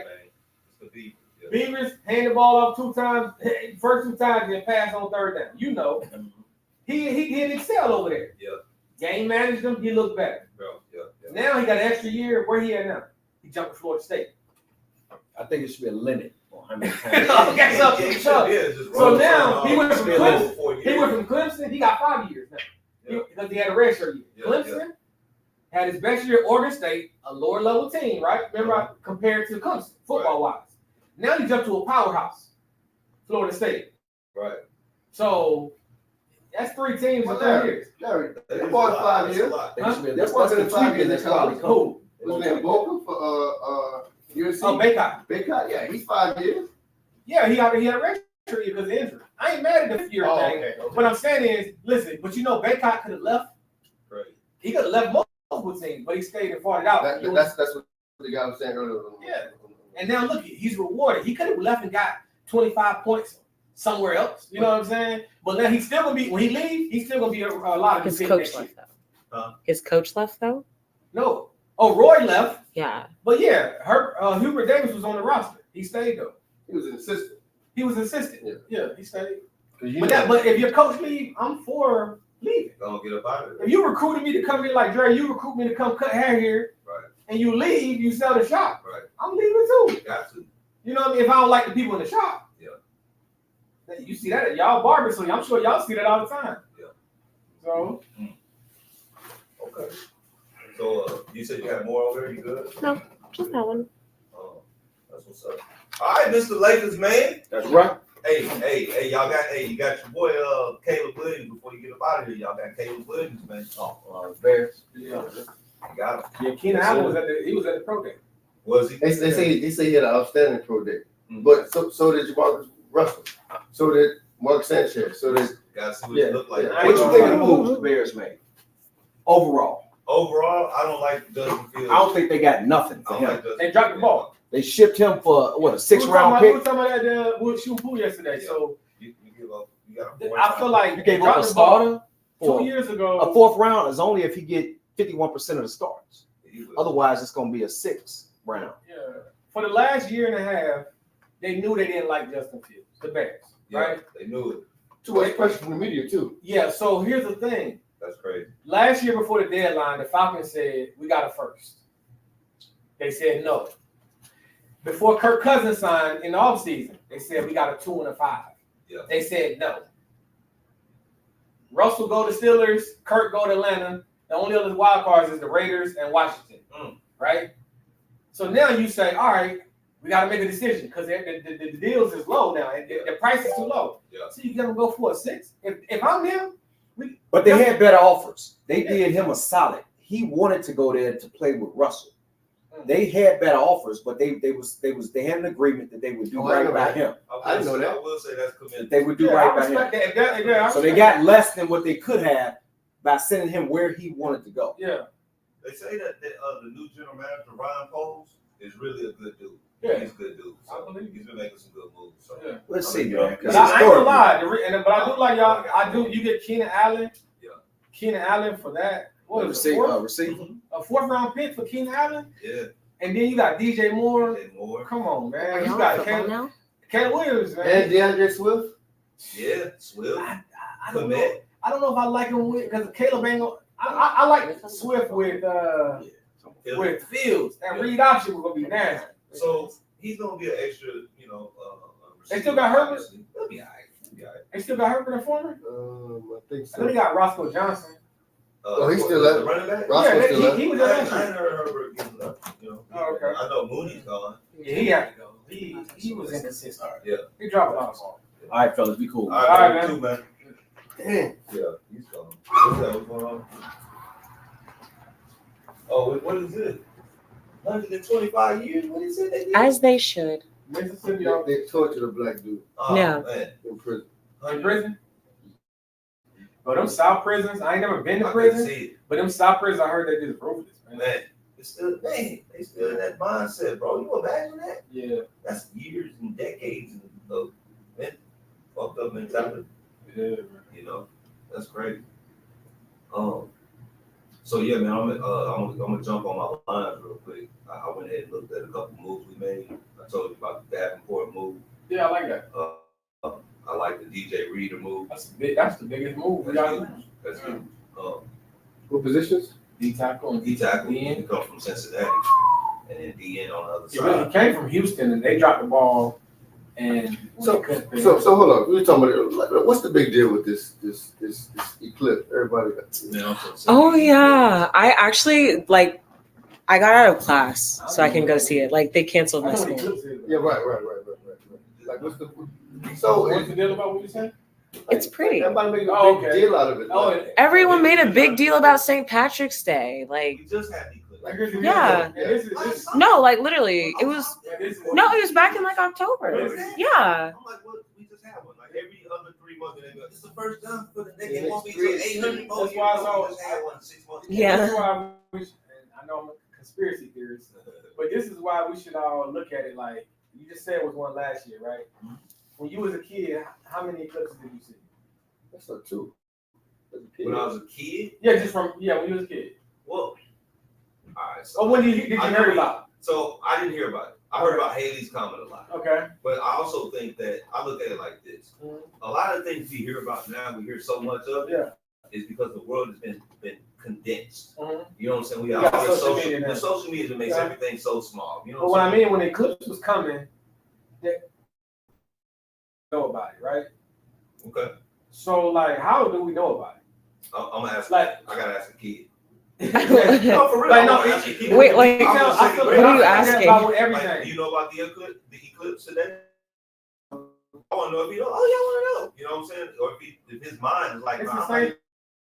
Beavers hand the ball up 2 times, first 2 times, and pass on third down. You know, he didn't excel over there. Yeah. Game managed him. He looked better. Yeah. Now he got an extra year. Where he at now? He jumped to Florida State. I think it should be a limit on how many times. Okay, so now he went from Clemson. He went from Clemson. He got 5 years now because he had a redshirt year. Clemson had his best year at Oregon State, a lower level team, right? Remember, compared to Clemson, football wise. Now he jumped to a powerhouse, Florida State. Right. So that's 3 teams in 3 years. Larry, they bought 5 years. That's the 5 years. That's probably Who? Was that Boca for USC? Oh, Baycott. Baycott, yeah, he's 5 years. Yeah, he had a redshirt year because of injury. I ain't mad at the year thing. Okay. What I'm saying is, listen, but you know, Baycott could have left. Right. He could have left multiple teams, but he stayed and fought it out. That's what the guy was saying earlier. Yeah. And now look, he's rewarded. He could have left and got 25 points somewhere else. You know what I'm saying? But now he's still gonna be when he leaves. He's still gonna be a lot of his coach left though. His coach left though. No. Oh, Roy left. Yeah. But yeah, Hubert Davis was on the roster. He stayed though. He was an assistant. He was assistant. Yeah, he stayed. But but if your coach leave, I'm for leaving. Don't get up out of there. If you recruited me to come here like Dre, you recruit me to come cut hair here, right? And you leave, you sell the shop. Right. I'm leaving too. Got to. You know what I mean? If I don't like the people in the shop. Yeah. You see that at y'all barbers, so I'm sure y'all see that all the time. Yeah. So. Okay. So you said you had more over there? You good? No, just that one. Oh, that's what's up. All right, Mr. Lakers, man. That's right. Hey, y'all got you got your boy Caleb Williams before you get up out of here. Y'all got Caleb Williams, man. Bears. Yeah. You got him. Yeah, Keenan Allen was at the pro day. Was he? They say he had an outstanding pro day. But so did Jamarcus Russell. So did Mark Sanchez. So did Gotta see what it look like. What you think of the moves the Bears made? Overall, I don't like Justin Fields. I don't think they got nothing for him. They dropped the ball. They shipped him for what, a 6th-round pick? We were talking about that with shooting pool yesterday. Yeah. So you give up. You got I feel like you gave up a starter. 2 years ago. A 4th round is only if he get 51% of the starts. Otherwise, it's going to be a 6th round. Yeah. For the last year and a half, they knew they didn't like Justin Fields, the Bears, right? They knew it. Too much pressure from the media too. Yeah. So here's the thing. That's crazy. Last year before the deadline, the Falcons said we got a first. They said no. Before Kirk Cousins signed in the offseason, they said we got a 2 and a 5. Yeah. They said no. Russell go to Steelers, Kirk go to Atlanta. The only other wild cards is the Raiders and Washington, right? So now you say, all right, we got to make a decision because the deals is low now, and the price is too low. Yeah. So you got to go for a 6. If I'm him, But they had better offers. They did him a solid. He wanted to go there to play with Russell. They had better offers, but they had an agreement that they would do right by him. I didn't know that. I will say that's committed. They would do right by him. So they got less than what they could have by sending him where he wanted to go. Yeah. They say that the new general manager Ryan Poles is really a good dude. Yeah. He's a good dude. So I believe he's been making some good moves. So yeah. Let's see, man. But I ain't gonna lie, but I do like y'all. I do. You get Keenan Allen. Yeah. Keenan Allen for that. What is it? Receiver. A 4th round pick for Keenan Allen. Yeah. And then you got DJ Moore. DJ Moore. Come on, man. Are You y'all got now? Caleb Williams, man. And DeAndre Swift. Yeah. Swift. I don't know. I don't know if I like him because Caleb ain't gonna. I like Swift with Fields. That read option was gonna be nasty. So he's gonna be an extra, They still got Herbert? He'll be all right. They still got Herbert and Foreman? I think I know they got Roscoe Johnson. He's still at the running back. He was I at ain't heard Herbert getting up. Oh, okay. I know Mooney's gone. Yeah, he had to go. He was inconsistent. Yeah. He dropped a lot of balls. All right, fellas, be cool. All right, right, man. man. Damn. Yeah, he's gone. What's going on? Oh, what is it? 125 years? What is it? As they should. Mississippi, They tortured a black dude Oh, Yeah. man. in prison. in prison. But them South prisons, I ain't never been to I couldn't prison. see it. But them South prisons, I heard they just ruthless, man. Man, they still in that mindset, bro. You imagine that? Yeah. That's years and decades of fucked up mentality. Yeah, That's crazy. So yeah, man, I'm gonna jump on my lines real quick. I went ahead and looked at a couple moves we made. I told you about the Davenport move. Yeah, I like that. I like the DJ Reader move. That's the biggest move we got. That's good. What positions? D tackle and D tackle. DN. He comes from Cincinnati, and then DN on the other Yeah, side. he came from Houston and they dropped the ball. And So hold on. We're talking about what's the big deal with this eclipse? Everybody got. Oh yeah, I actually I got out of class so I can go see it. Like they canceled my school. Yeah, right. Like what's the What's the deal about what you said? It's pretty. Everybody made a big deal out of it. Everyone made a big deal about St. Patrick's Day. Like We just had the eclipse. Yeah. no, like literally, it was it was back in like October. Yeah. I'm like, what? We just had one. Like every other 3 months, they go, this is the first time for the next. It won't be till 800 more. That's why I saw- We just had one 6 months. Yeah. That's why I wish, and I know I'm a conspiracy theorist, but this is why we should all look at it like you just said was one last year, right? When you was a kid, how many eclipses did you see? That's not true. When I was a kid, Yeah, when you was a kid. well, all right. So, When did you hear about so I didn't hear about it. I heard about Haley's Comet a lot. it? Okay. But I also think that I look at it like this. Mhm. A lot of things we hear about now, we hear so much of, Yeah. is because the world has been condensed. Mhm. You know what I'm saying? We You got got all social the media now. social media makes Yeah. everything so small. You know But what what I'm I saying? mean, when the eclipse was coming, they know about it, right? Okay. So like, how do we know about it? I'm gonna ask. Like- I gotta ask a kid. No, for real. Like, I'm no, gonna ask a kid. Wait, like, I'm gonna say- what are you I forget asking? about Like, everything. do you know about the eclipse today? I want to know if you know. Oh, yeah, I want to know. You know what I'm saying? Or if his mind is like, It's nah, the I'm same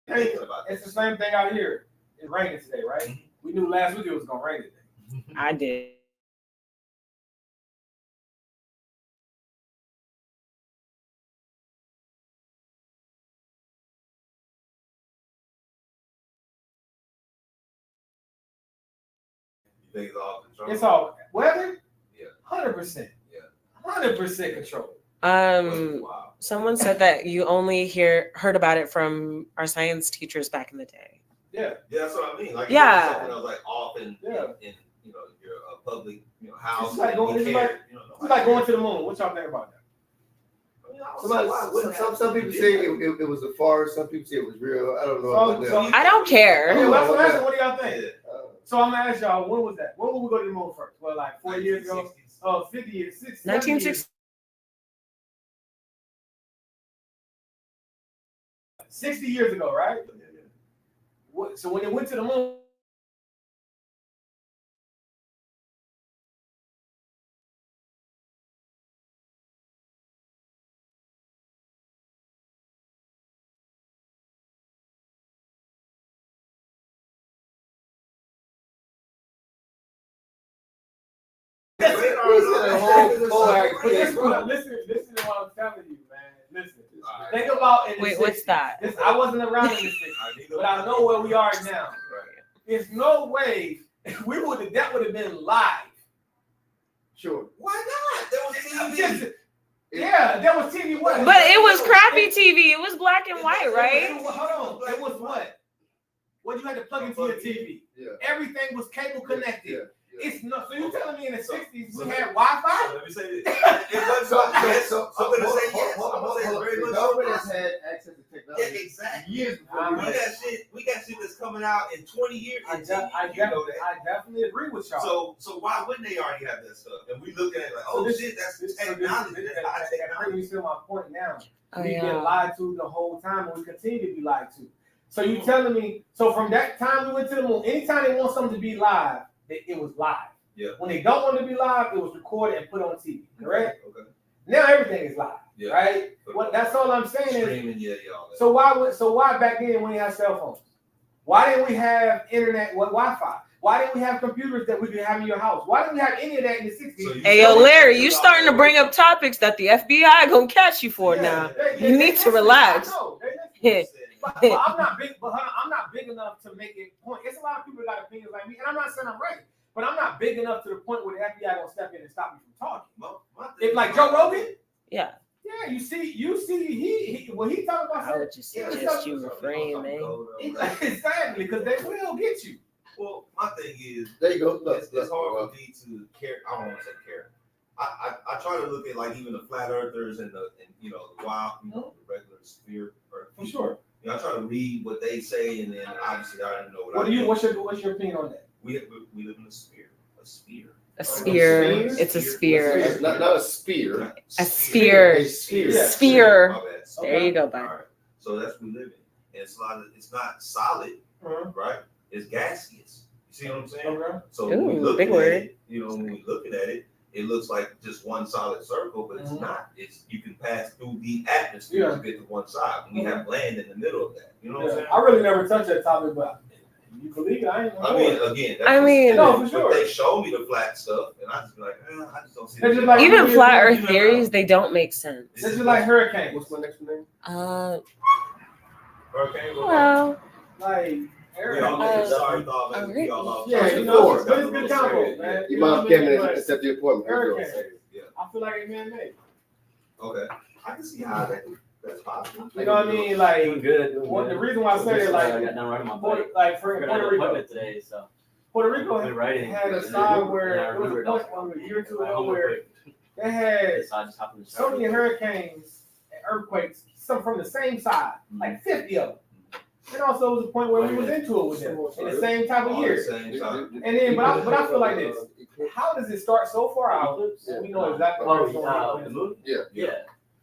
not even thinking about It's the this. same thing out here. It's raining today, right? Mhm. We knew last week it was gonna rain today. I did. You think it's all control? It's all weather. Yeah. 100%. Yeah. 100% control. Wow. Someone said that you only heard about it from our science teachers back in the day. Yeah. Yeah, that's what I mean. Like, Yeah. something that was like off in your public house. It's like going- you it's care, like- you know, It's like going to the moon. What y'all think about that? I mean, I don't see why it wouldn't Some happen. people say it was a farce. Some people say it was real. I don't know So- about so- that. I don't care. Okay, well, that's what okay. I'm asking. What do y'all think? Yeah. So I'm gonna ask y'all, when was that? When did we go to the moon first? Well, like 40 years ago? 1960s. Oh, 50 years, 60, 1960. 60 years ago, right? Yeah, yeah. So when it went to the moon, Listen to what I'm telling you, man. Listen. Think about it. Wait, what's that? I wasn't around in the 60s, but I know where we are now. There's no way that would have been live. Sure. Why not? There was TV. Yeah, there was TV. What? But it was crappy TV. It was black and white, right? Hold on. It was what? What you had to plug into your TV. Yeah. Everything was cable connected. Yeah. It's not. So you telling me in the 60s we had Wi-Fi? Let me say this. It wasn't I'm going to say yes. I'm going to say very much. The government has had access to technology. Yeah, exactly. Years before. We got shit that's coming out in 20 years. I definitely agree with y'all. So why wouldn't they already have that stuff? And we looking at it like, oh shit, that's technology. That's high technology. You see my point now. Oh, We've yeah. been lied to the whole time, and we continue to be lied to. So you telling me? So from that time we went to the moon, anytime they want something to be live, it was live. Yeah. When they don't want to be live, it was recorded and put on TV. Correct? Okay. Now everything is live. Yeah. Right? Well, that's all I'm saying is. Streaming, y'all. So why back then when we had cell phones? Why didn't we have internet? Wi-Fi? Why didn't we have computers that we could have in your house? Why didn't we have any of that in the 60s? So Hey, yo, Larry, you starting to bring up topics that the FBI gonna catch you for now. You need to relax. But I'm not big. But I'm not big enough to make it point. It's a lot of people that got opinions like me, and I'm not saying I'm right, but I'm not big enough to the point where the FBI gonna step in and stop me from talking. If like Joe Rogan, Yeah. yeah, you see, he when he talking about, I would just suggest you refrain, man. Exactly, because they will get you. Well, my thing is, There you go. it's hard for me to care. I don't want to say care. I try to look at like even the flat earthers and the wild, the regular sphere. For sure. I try to read what they say, and then obviously I don't know What do you? What's your opinion on that? We live in a sphere. A sphere. A sphere. It's a sphere. Not a spear. A sphere. A sphere. Yeah. Sphere. My bad. There you go, bud. All right. So that's what we live in. And it's not solid, right? It's gaseous. You see what I'm saying? Okay. So when we Ooh, look big at word. it, when we looking at it, it looks like just one solid circle, but it's not. You can pass through the atmosphere to get to one side. We have land in the middle of that. You know what I'm saying? I really never touched that topic, but you believe it? I ain't. Again, no, for sure. But they show me the flat stuff, and I just be like, I just don't see It's it. just like- Even flat earth theories, they don't make sense. It's just like hurricanes. What's my next name? Hurricane. Well, Like We all Uh, sorry, thought, man. We all lost. yeah, you know, know, but it's good combo, man. Your You know mom what I came mean? in and But accepted the appointment. Hurricane. Yeah. I feel like it's man-made. Okay. I can see how that's possible. You know what I mean? Like, Doing good. the reason why I say it, I like, got done riding my Puerto, bike. like for I got Puerto an Rico, appointment today, so Puerto Rico I've been riding. had a side where Yeah, I it was a remember point a year or two I ago home where quick. they had So I just hopped in the so shower. many hurricanes and earthquakes, some from the same side, like 50 of them. And also it was a point where we was into it with them in the same type of All year. the same time. And then, but I feel like this: how does it start so far out that we know exactly where it's going? Oh, the moon? Yeah. Yeah.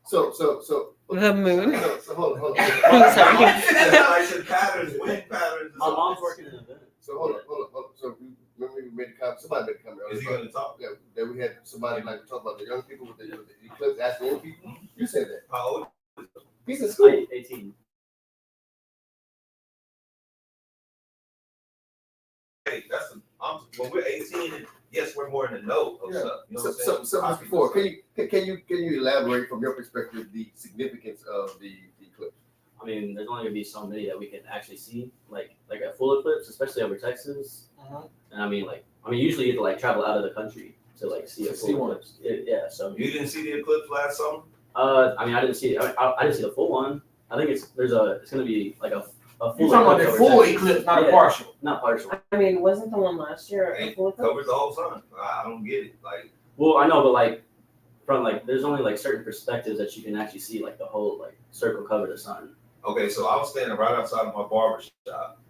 So. the moon. So hold on. I'm sorry. Like the patterns, wind patterns. My mom's working in a event. So hold on. So remember we made a comment. Somebody made a comment. Is he going to talk? Yeah, that we had somebody like talk about the young people with the eclipse, asking young people. You said that. How old? He's in school. 18. Hey, when we're 18, yes, we're more in the know of stuff. You know what I'm saying? So before, can you elaborate from your perspective the significance of the eclipse? I mean, there's only gonna be so many that we can actually see, like a full eclipse, especially over Texas. And I mean, usually you have to like travel out of the country to like see a full eclipse. Yeah. So You didn't see the eclipse last summer? I mean, I didn't see the full one. I think it's gonna be like a full. You're talking about the eclipse full over Texas. eclipse, not a Yeah. partial. Not partial. I mean, wasn't the one last year a It full eclipse? covers the whole sun. I don't get it. Like, Well, I know, but like from like there's only like certain perspectives that you can actually see like the whole like circle cover the sun. okay, so I was standing right outside of my barber shop.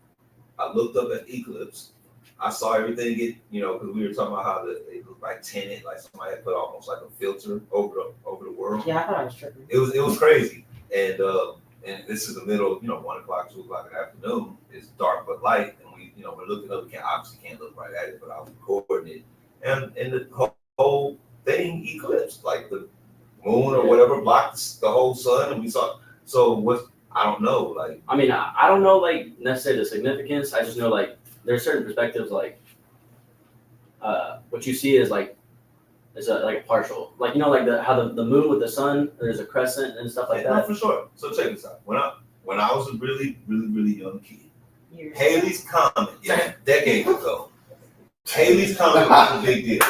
I looked up at eclipse. I saw everything get, because we were talking about how it looked like tinted, like somebody had put almost like a filter over the world. Yeah, I thought I was tripping. It was crazy, and this is the middle, 1 o'clock, 2 o'clock in the afternoon. It's dark but light, and we're looking up. We obviously can't look right at it, but I was recording it, and the whole thing eclipsed, like the moon or whatever blocked the whole sun, and we saw. So what? I don't know. Like, I mean, I don't know like necessarily the significance. I just know like there's certain perspectives like what you see is like It's like partial, like like how the moon with the sun, there's a crescent and stuff like No, that. for sure. So check this out. When I was a really young kid, Haley's Comet, decades ago. Haley's Comet was a big deal.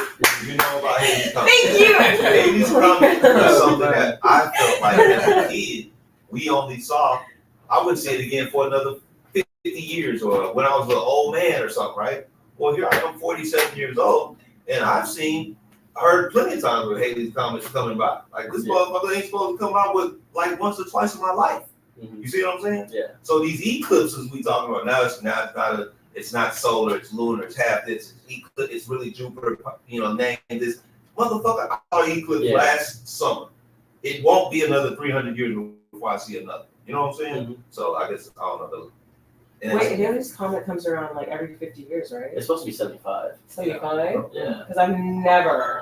You know about Haley's Comet? Thank you. Haley's Comet was something that I felt like as a kid we only saw. I wouldn't see it again for another 50 years, or when I was an old man or something, right? Well, here I am, 47 years old, and I've heard plenty of times with Haley's Comets coming by. Like this motherfucker ain't supposed to come out with like once or twice in my life. You see what I'm saying? Yeah. So these eclipses we talking about now, it's not solar, it's lunar, it's half this, it's really Jupiter, named this. Motherfucker, I saw an eclipse last summer. It won't be another 300 years before I see another. You know what I'm saying? So I guess I don't know. Wait, Haley's Comet comes around like every 50 years, right? It's supposed to be 75. 75? Yeah. Because I've never,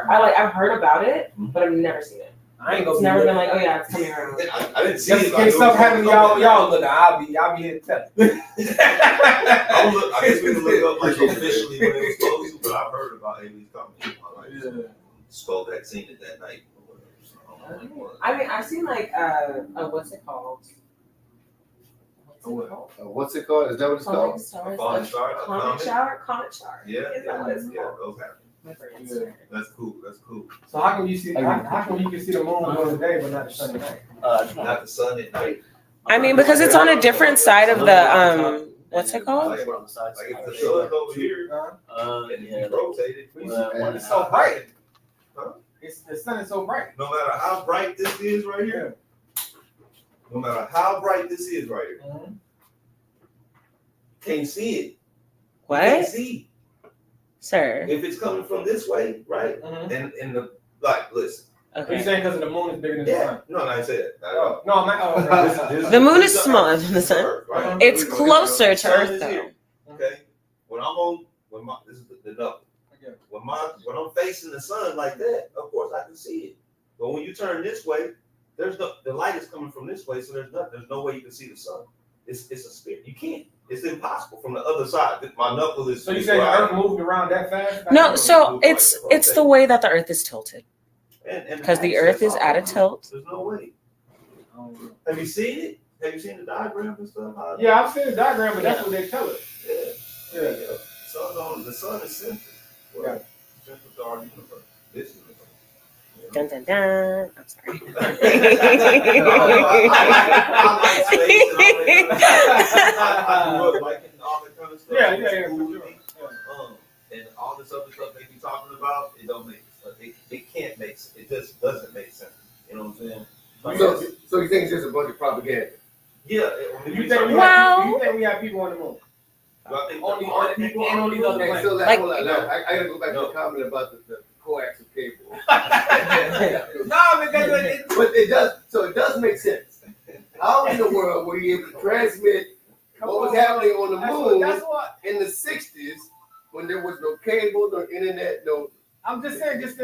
I've heard about it, but I've never seen it. I ain't gonna It's never been like, oh yeah, it's coming around. I didn't see Just it. in case stuff happen, y'all look. I'll be here to tell. I guess we can look up like officially when it was supposed to, but I've heard about Haley's Comet. Skull vaccine it that night. I mean, I've seen like what's it called? What's it called? Is that what it's called? Falling star? Comet shower? Comet shower. Yeah. Is that what it's Yeah, called? those happen. That's cool. So how come you see? How come you can see the moon during the day but not the sun at night? Not the sun at night. I mean, because it's on a different side of the what's it called? Like we're on the side. Like if the sun's over here and it's rotated, When it's so bright. The sun is so bright. no matter how bright this is right here, can't see it. What? Can't see. Sir. If it's coming from this way, right? And the listen. Are you Okay. saying because the moon is bigger than the sun? No, I said that. Not at all. No, I'm not. The moon is smaller than the sun. Earth, right? It's closer to Sun Earth is though. here, okay. This is the double. Okay. When I'm facing the sun like that, of course I can see it. But when you turn this way, the light is coming from this way, so there's no way you can see the sun. It's a spirit. You can't. It's impossible from the other side. My knuckle is. So you say the Earth moved around that fast? No, so it's the way that the Earth is tilted. Because the Earth is at a tilt. There's no way. Have you seen it? Have you seen the diagrams and stuff? Yeah, I've seen the diagram, but that's what they tell us. Yeah. The sun is central. Right. Central to our universe. This universe. Dun dun dun. I'm sorry. I grew up liking all that kind of stuff. Yeah, for sure. And all this other stuff they be talking about, it don't make sense. It can't make sense. It just doesn't make sense. You know what I'm saying? So you think it's just a bunch of propaganda? Yeah. You think we have people on the moon? I think Only people and only the Okay, so Like- hold on. I gotta go back to the comment about the coaxial cable. No, because But it does make sense. How in the world were you able to transmit what was happening on the moon That's what in the 60s when there was no cable, no internet, no. I'm just saying. Just.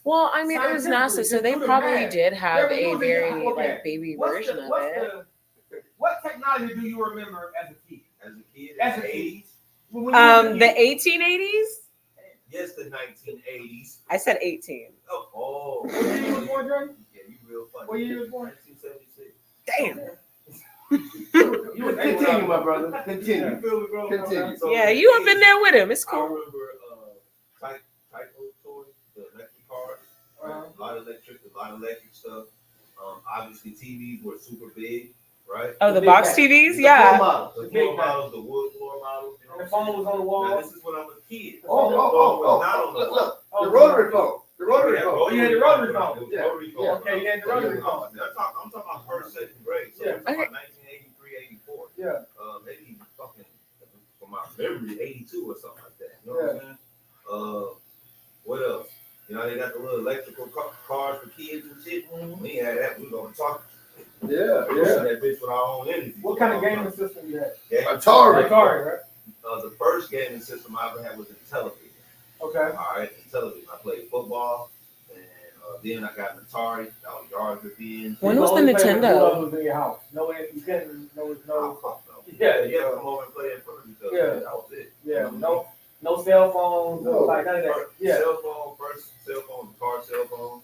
Well, I mean, it was NASA, so they probably did have Yeah, a but very okay. like baby version of it. What technology do you remember as a kid? As a kid, The 1880s. yes, the 1980s. I said 18. Oh. What year you was born, Jordan? Yeah, you real funny. What year you was born? 1976. Damn. You was Continue, my brother. Continue. You feel me, bro? Continue. So, Yeah, you up in there with him. It's I cool. remember Tycho toys, the electric cars, a lot of electric stuff. Obviously TVs were super big, right? Oh, the box TVs? Yeah. The floor models, the wood floor models. You know And the what I'm phone saying? was on the Now, wall. this is when I'm a kid. Oh, Not on the look, wall. look. The rotary phone. The rotary phone. You had the rotary phone. It was Yeah. rotary phone. Okay, you had the rotary phone. I'm talking about first, second grade. So Yeah. it's about 1983, 84. Yeah. Maybe fucking, from my memory, 82 or something like that. You know what I'm saying? What else? You know, they got the little electrical cars for kids and shit. We had that. We gonna talk. Yeah, We used that bitch with our own energy. What kind of gaming system you had? Atari. Atari, right? The first gaming system I ever had was Intellivision. Okay. All right, Intellivision. I played football, and then I got an Atari. I was yards at the end. When was the only play when Nintendo? two of them was in your house. No way you couldn't. No. No. Yeah. Yeah, come over and play in front of each other. Yeah. That was it. Yeah. No No cell phones, No. like none of that. Yeah. Cell phone, first cell phone, car cell phone.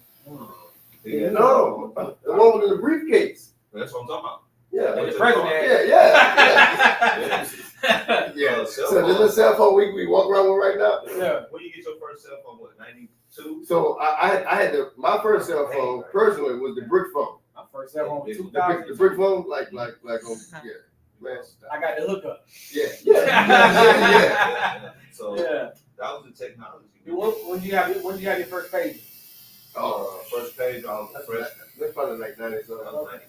No, the one with the briefcase. That's what I'm talking about. Yeah. The president. Yeah. So this is a cell phone we walk around with right now. Yeah. When you get your first cell phone, what, 92? So I had my first cell phone personally was the brick phone. My first cell phone was The 2000. brick phone, like yeah, man. I got the hookup. Yeah. So Yeah. that was the technology. When you have your first page? First page, I was fresh. That's probably like 90 something. I was 90.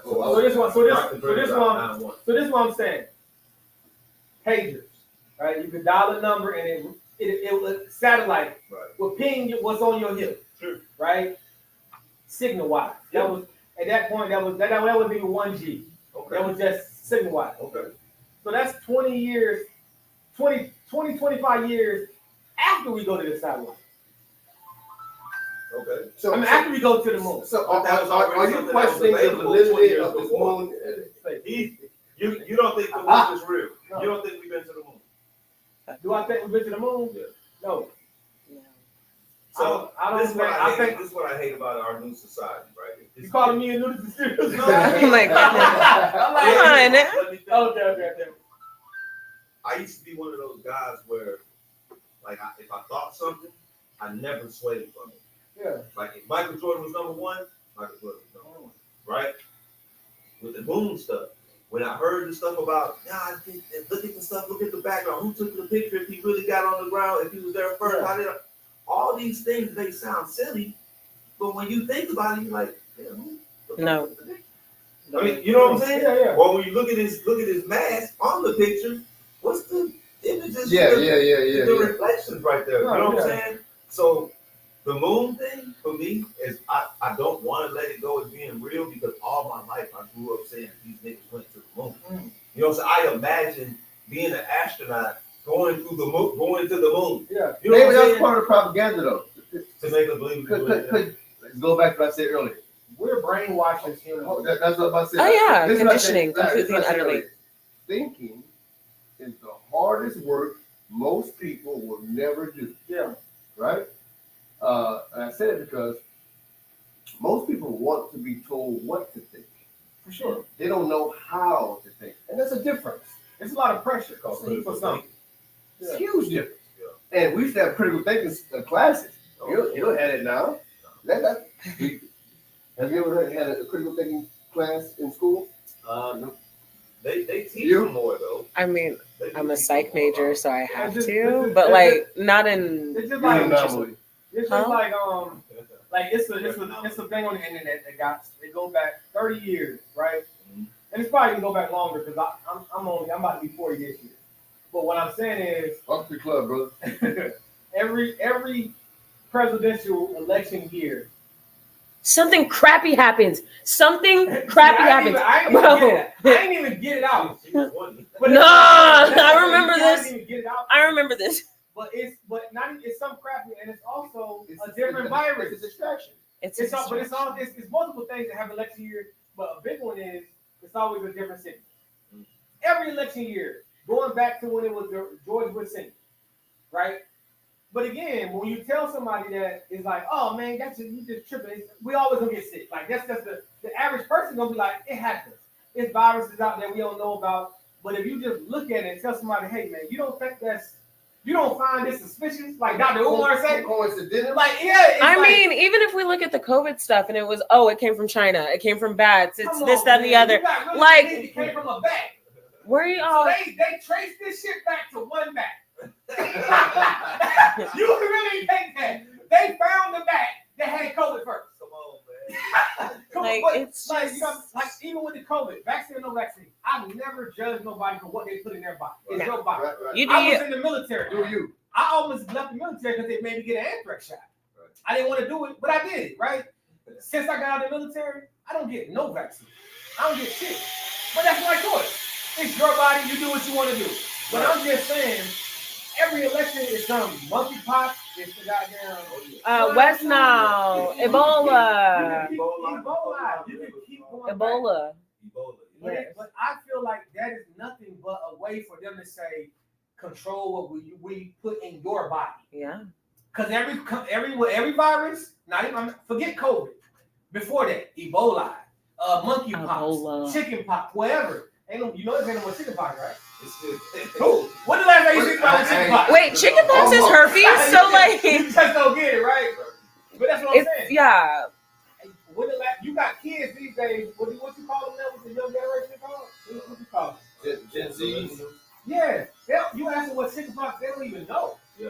So this one I'm saying. Pagers, right? You could dial a number and it was satellite will ping what's on your hip, right? Signal wise. That was at that point that was even 1G. Okay. That was just signal wise. Okay. So that's 20 years, 25 years after we go to the satellite. Okay. So after we go to the moon. So are you questioning the validity of this moon? You don't think the moon is real? No. You don't think we've been to the moon? Do I think we've been to the moon? Yeah. No. So I don't this is what think- this is what I hate about our new society, right? You calling me a nudist? No, Oh my goodness. I'm like, Come on. Let me think. okay. I used to be one of those guys where, like, if I thought something, I never swayed from it. Yeah. Like, if Michael Jordan was number one, Michael Jordan was number one, right? With the moon stuff, when I heard the stuff about, look at the stuff, look at the background, who took the picture, if he really got on the ground, if he was there first, how did all these things, they sound silly, but when you think about it, you're like, No. I mean, you know what I'm saying? Yeah. Well, when you look at his mask on the picture, what's the images? The reflections right there. You know what I'm saying? So the moon thing for me is I don't want to let it go as being real because all my life I grew up saying these niggas went to the moon. You know what I'm saying? I imagine being an astronaut going to the moon. Yeah. You know Maybe what I'm that's saying? part of the propaganda though. To make us believe. Let's go back to what I said earlier. We're brainwashing humans. That's what I'm about to say. Oh yeah, This is what I conditioning, said- this is completely what and I said utterly. earlier. Thinking is the hardest work most people will never do. Yeah. Right? And I said it because most people want to be told what to think. For sure. They don't know how to think. And that's a difference. It's a lot of pressure for something. It's a huge difference. Yeah. And we used to have critical thinking classes. You'll have it now. Have you ever had a critical thinking class in school? No. They teach you more though. I mean, I'm a psych major, so I have It's to, just- but like not in. It's just like Anomaly. it's just like it's a thing on the internet that goes back 30 years, right? Mm-hmm. And it's probably gonna go back longer because I'm about to be 40 this year. But what I'm saying is Welcome to the club, brother. every presidential election year, Something crappy happens. Something crappy happens. I ain't even get it out. But No, I remember I this. didn't even get it out. I remember this. But it's some crappy, and it's also a different virus. It's a distraction. It's multiple things that have election years, but a big one is it's always a different city. Every election year, going back to when it was George Bush Senior, right? But again, when you tell somebody that it's like, oh man, you just tripping. We always gonna get sick. Like that's the average person gonna be like, it happens. It's viruses out there we don't know about. But if you just look at it and tell somebody, hey man, you don't find this suspicious? Like Dr. Umar said, coincidental. like yeah. I mean, even if we look at the COVID stuff and it was, it came from China, it came from bats, it's this, that, and the other. Like, it came from a bat. Where are you So all? they traced this shit back to one bat. You really think that they found the bat that had COVID first? Come on, man. It's even with the COVID, vaccine or no vaccine, I've never judged nobody for what they put in their body. It's your body. Right. You do I you. was in the military. Do you? I almost left the military because they made me get an anthrax shot. Right. I didn't want to do it, but I did it, right? Since I got out of the military, I don't get no vaccine. I don't get shit. But that's my choice. It's your body. You do what you want to do. But I'm just saying, every election is some monkeypox. It's the goddamn West Nile, Ebola. You can keep going. Ebola. But I feel like that is nothing but a way for them to say, control what we put in your body. Yeah. Because every virus, not even forget COVID. Before that, Ebola, monkeypox, chickenpox, whatever. Ain't no more chickenpox, right? Cool. When the last time you think about chickenpox? Wait, chickenpox is herpes, so like you just don't get it, right? But that's what I'm saying. Yeah. When the last, you got kids these days. What you call them now? What's the young generation called? What you call them? Gen Z. Yeah. You ask them what chickenpox, they don't even know. Yeah.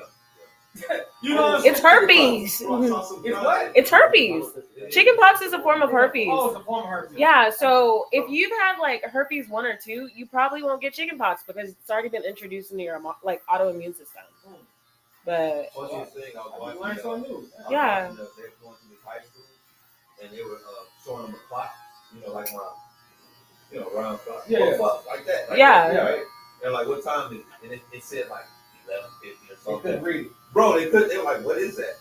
You know, it's herpes. It's what? It's herpes. Chickenpox is a form of herpes. Oh, it's a form of herpes. Yeah, so if you've had like herpes 1 or 2, you probably won't get chickenpox because it's already been introduced into your like autoimmune system. But learn something new. Yeah. They were going to this high school, and they were showing them a clock, like round clock. Yeah. Like that. Like Yeah. That, right? They're like, what time is it? And it said like 11:50 or something. They couldn't read it. Bro, they couldn't. They were like, what is that?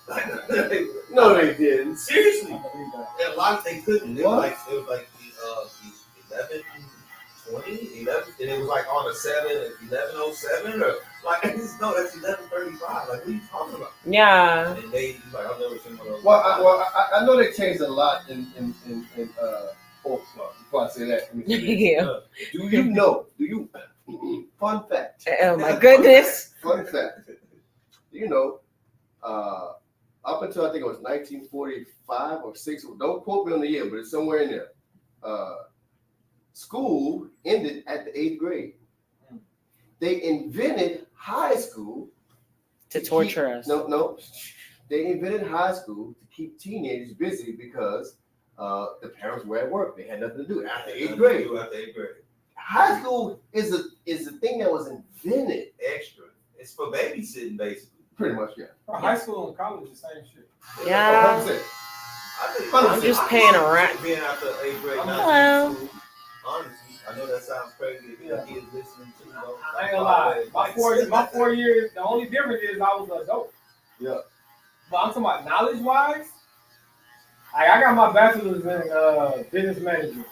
No, they didn't. Seriously. And a lot of they couldn't. It was like 11, 20, 11, and it was like on a 7, 11:07, or like I just know that's 11:35. Like, what are you talking about? Yeah. And they like I've never seen one of those. Well, I know they changed a lot in Oak Club. Before I say that, Yeah. Do you know? Fun fact. Oh my goodness. Fun fact. Do you know? Up until I think it was 1945 or 6. Don't quote me on the year, but it's somewhere in there. School ended at the 8th grade. They invented high school To torture us. No. They invented high school to keep teenagers busy because the parents were at work. They had nothing to do after 8th grade. High school is a thing that was invented. Extra. It's for babysitting, basically. Pretty much, yeah. High school and college, the same shit. Yeah. 100%. I'm just paying a rat. Being after 8th grade. Hello. Honestly, I know that sounds crazy if your kids listening to you. I ain't gonna lie. My 4 years, the only difference is I was an adult. Yeah. But I'm talking about knowledge-wise. I got my bachelor's in business management.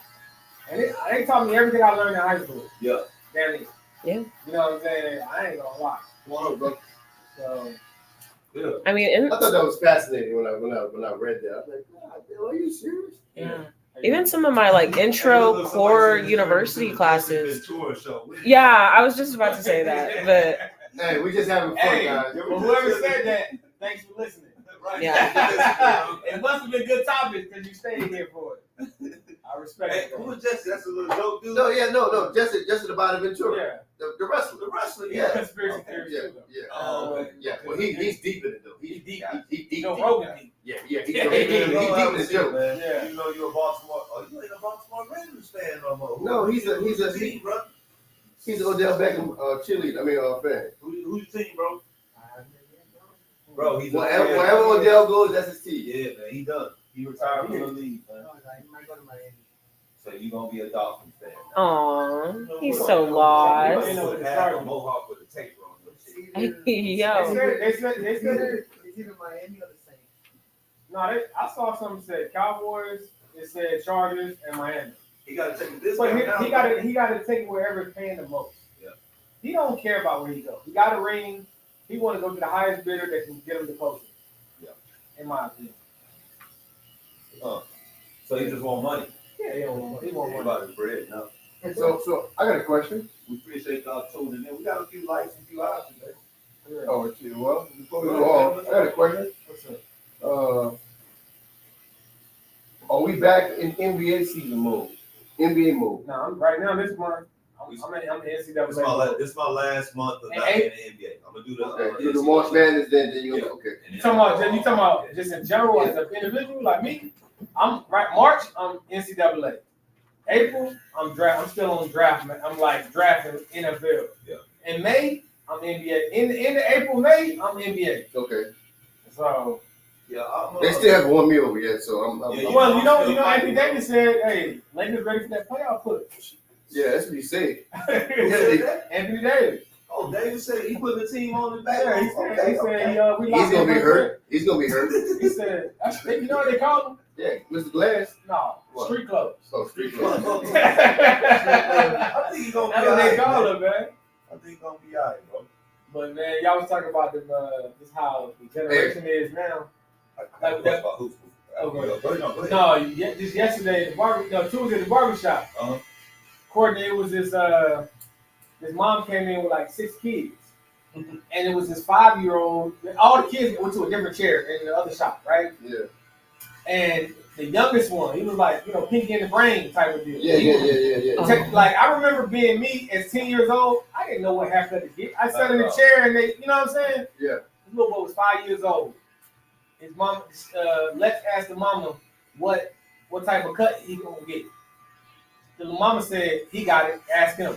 And they taught me everything I learned in high school. Yeah. Damn it. Yeah. You know what I'm saying? I ain't gonna lie. So, Yeah. I mean, I thought that was fascinating when I read that. I was like, God, are you serious? yeah. Even some of my like intro core university classes. Yeah, I was just about to say that, but Hey, we just having fun, guys. well, whoever said that, thanks for listening. Right? Yeah. It must have been good topics because you stayed here for it. I respect it. Who was Jesse? That's a little dope dude. No. Jesse the Bonaventura. Yeah. The wrestler. The wrestler, Yeah. yeah. Conspiracy theories Yeah, too, though. yeah. Oh, okay. Yeah. Well, he's deep in it though. He's deep. You know, Rogan deep. Yeah. Yeah, He's deep in the joke. man. Yeah. You know you're a Baltimore. Oh, you ain't a Baltimore Ravens fan no more. No, he's a team, bro. he's an Odell Beckham cheerleader. fan. Who's your team, bro? Bro, he's Wherever Odell goes, that's his team. Yeah, man, he done. He retired from the league, man. So you gonna be a Dolphins fan? aw, he's so lost. You know, have a mohawk with a tape on. Yo. They said It's either Miami or the Saints. no. I saw something said Cowboys. It said Chargers and Miami. He got to take a discount. But he got to take wherever it's paying the most. Yeah. He don't care about where he goes. He got a ring. He want to go to the highest bidder that can get him the closest. Yeah. In my opinion. So he just want money. Yeah, he want money. About his bread, no. So I got a question. We appreciate y'all tuning in. We got a few likes and a few eyes today. Yeah. Oh, it's you. Well, before we go on, I got a question. What's up? Are we back in NBA season mode? NBA mode. No, right now this month I'm in NCAA. This is my last month of And not being in the NBA. I'm gonna do the. Okay. Do the March Madness, then you Yeah. okay. You talking about just in general as an individual like me? I'm right. March I'm NCAA. April I'm still on draft. I'm like drafting NFL. Yeah. In May I'm NBA. In the April May I'm NBA. Okay. So Yeah, They still haven't won me over yet, so I'm Yeah, well you know Anthony Davis said, hey, Lakers ready for that playoff push. yeah, that's what you say. Who said that? Anthony Davis. Oh, David said he put the team on the back. Yeah, he said we He's lost gonna be him. hurt. He's gonna be hurt. He said, you know what they call him? Yeah, Mr. Glass. No, What? street clothes. Oh, street clothes. I think he's gonna be That's what they call alright, him, man. I think he's gonna be alright, bro. But man, y'all was talking about them, just how the generation is now. Like that about hoops. Okay. No, just yesterday, Tuesday at the barbershop. Uh-huh. Courtney, it was this mom came in with like 6 kids. And it was this 5-year-old. All the kids went to a different chair in the other shop, right? Yeah. And the youngest one, he was like, Pinky in the Brain type of deal. Yeah. Like, I remember being me as 10 years old. I didn't know what haircut to get. I sat in the chair and they, you know what I'm saying? Yeah. This little boy was 5 years old. His mom, Lex asked the mama what type of cut he gonna get. The mama said he got it. Ask him.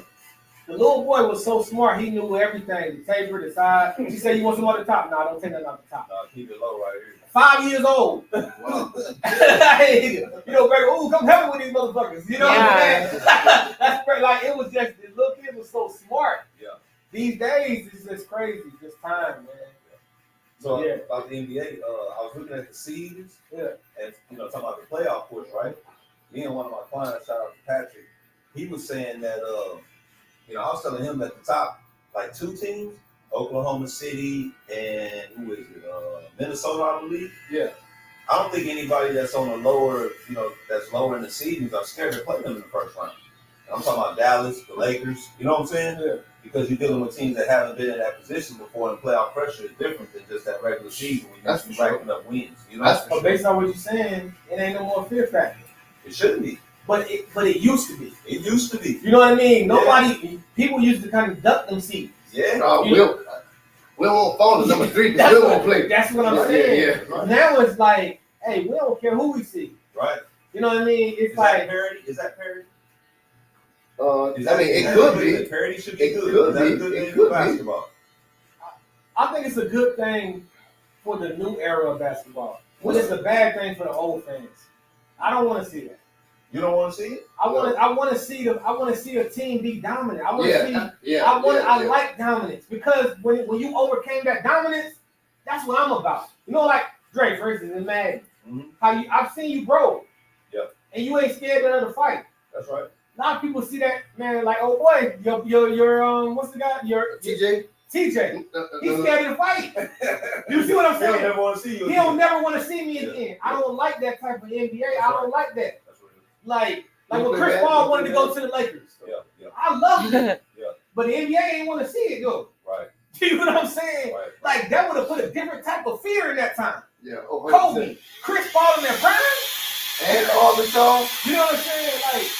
The little boy was so smart. He knew everything. The taper, the side. She said, "You want some on the top?" No, don't take nothing off the top. No, keep it low right here. 5 years old. Wow. Better. Ooh, come help me with these motherfuckers. You know what I'm saying? That's like it was just the little kid was so smart. Yeah. These days it's just crazy. Just time, man. So about the NBA, I was looking at the seeds, and talking about the playoff push, right? Me and one of my clients, shout out to Patrick, he was saying that I was telling him at the top, like 2 teams, Oklahoma City and who is it? Minnesota, I believe. Yeah. I don't think anybody that's on the lower, that's lower in the seedings are scared to play them in the first round. I'm talking about Dallas, the Lakers. You know what I'm saying? Yeah. Because you're dealing with teams that haven't been in that position before, and playoff pressure is different than just that regular season when you're just racking up wins. But based on what you're saying, it ain't no more fear factor. It shouldn't be. But it used to be. It used to be. You know what I mean? People used to kind of duck them seats. Yeah. Will won't fall to number 3 because Will won't play. That's what I'm saying. Yeah. Now it's like, hey, we don't care who we see. Right. You know what I mean? It's Is like that parity? Is that parity? It could be. Parity should be It good. could That's be. a good It thing could for basketball. I think it's a good thing for the new era of basketball. But it's a bad thing for the old fans. I don't want to see that. You don't want to see it? I want to see a team be dominant. I want to see. Yeah. I like dominance because when you overcame that dominance, that's what I'm about. Like Dre, for instance, in Madden. Mm-hmm. I've seen you grow. Yep. And you ain't scared of the fight. That's right. A lot of people see that, man, like, oh boy, your what's the guy? Your TJ. He's scared of the fight. You see what I'm saying? He don't never want to see you. He don't never want to see me again. I don't like that type of NBA. I don't like that. That's what it is. Like when Chris Paul wanted to go to the Lakers. Yeah. I love it. Yeah. But the NBA ain't want to see it go. Right. You know what I'm saying? Right. Like that would have put a different type of fear in that time. Yeah. Kobe, Chris Paul in their prime. And all the song. You know what I'm saying? Like,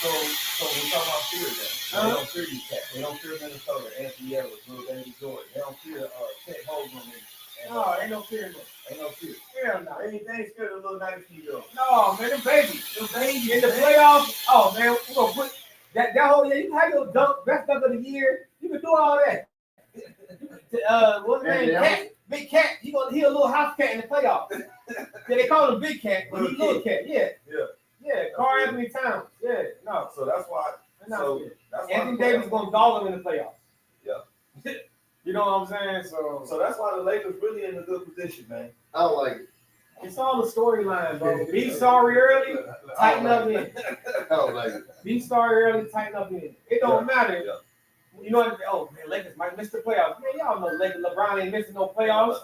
So we're talking about fear then. They don't fear you, Cat. They don't fear Minnesota, Anthony Edwards, little Danny Jordan. They don't fear Chet Holmgren. no, ain't no fear in it. Ain't no fear. Hell no. They ain't scared of little 19-year-olds. No, man, them babies. In the playoffs, oh man, we're gonna put that whole year. You can have your best dunk of the year. You can do all that. What's his name? Cat? Big Cat. He a little house cat in the playoffs. They call him Big Cat, but he's little cat. Yeah. Carl Anthony Towns. Yeah. No. So that's why. Anthony Davis gonna dog him in the playoffs. Yeah. You know what I'm saying? So that's why the Lakers really in a good position, man. I don't like it. It's all the storyline, bro. Be sorry early, tighten up in. I don't like it. Be sorry early, tighten up in. It don't matter. Yeah. You know what? Oh man, Lakers might miss the playoffs. Man, y'all know LeBron ain't missing no playoffs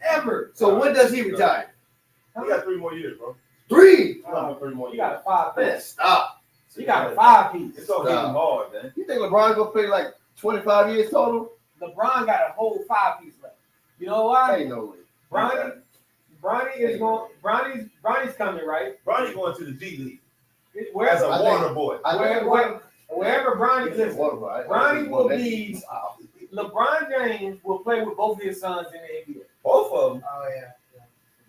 ever. So when does he retire? He got 3 more years, bro. 3. Oh, 3 more you years. got a 5 Man, piece. stop. You got a 5 piece. It's gonna hit him hard, man. You think LeBron's gonna play like 25 years total? LeBron got a whole 5 piece left. You know why? Ain't no way. Bronny's coming, right? Bronny going to the G League as Wherever a Warner boy. wherever Bronny lives, Bronny will be. LeBron James will play with both of his sons in the NBA. Both of them. Oh yeah.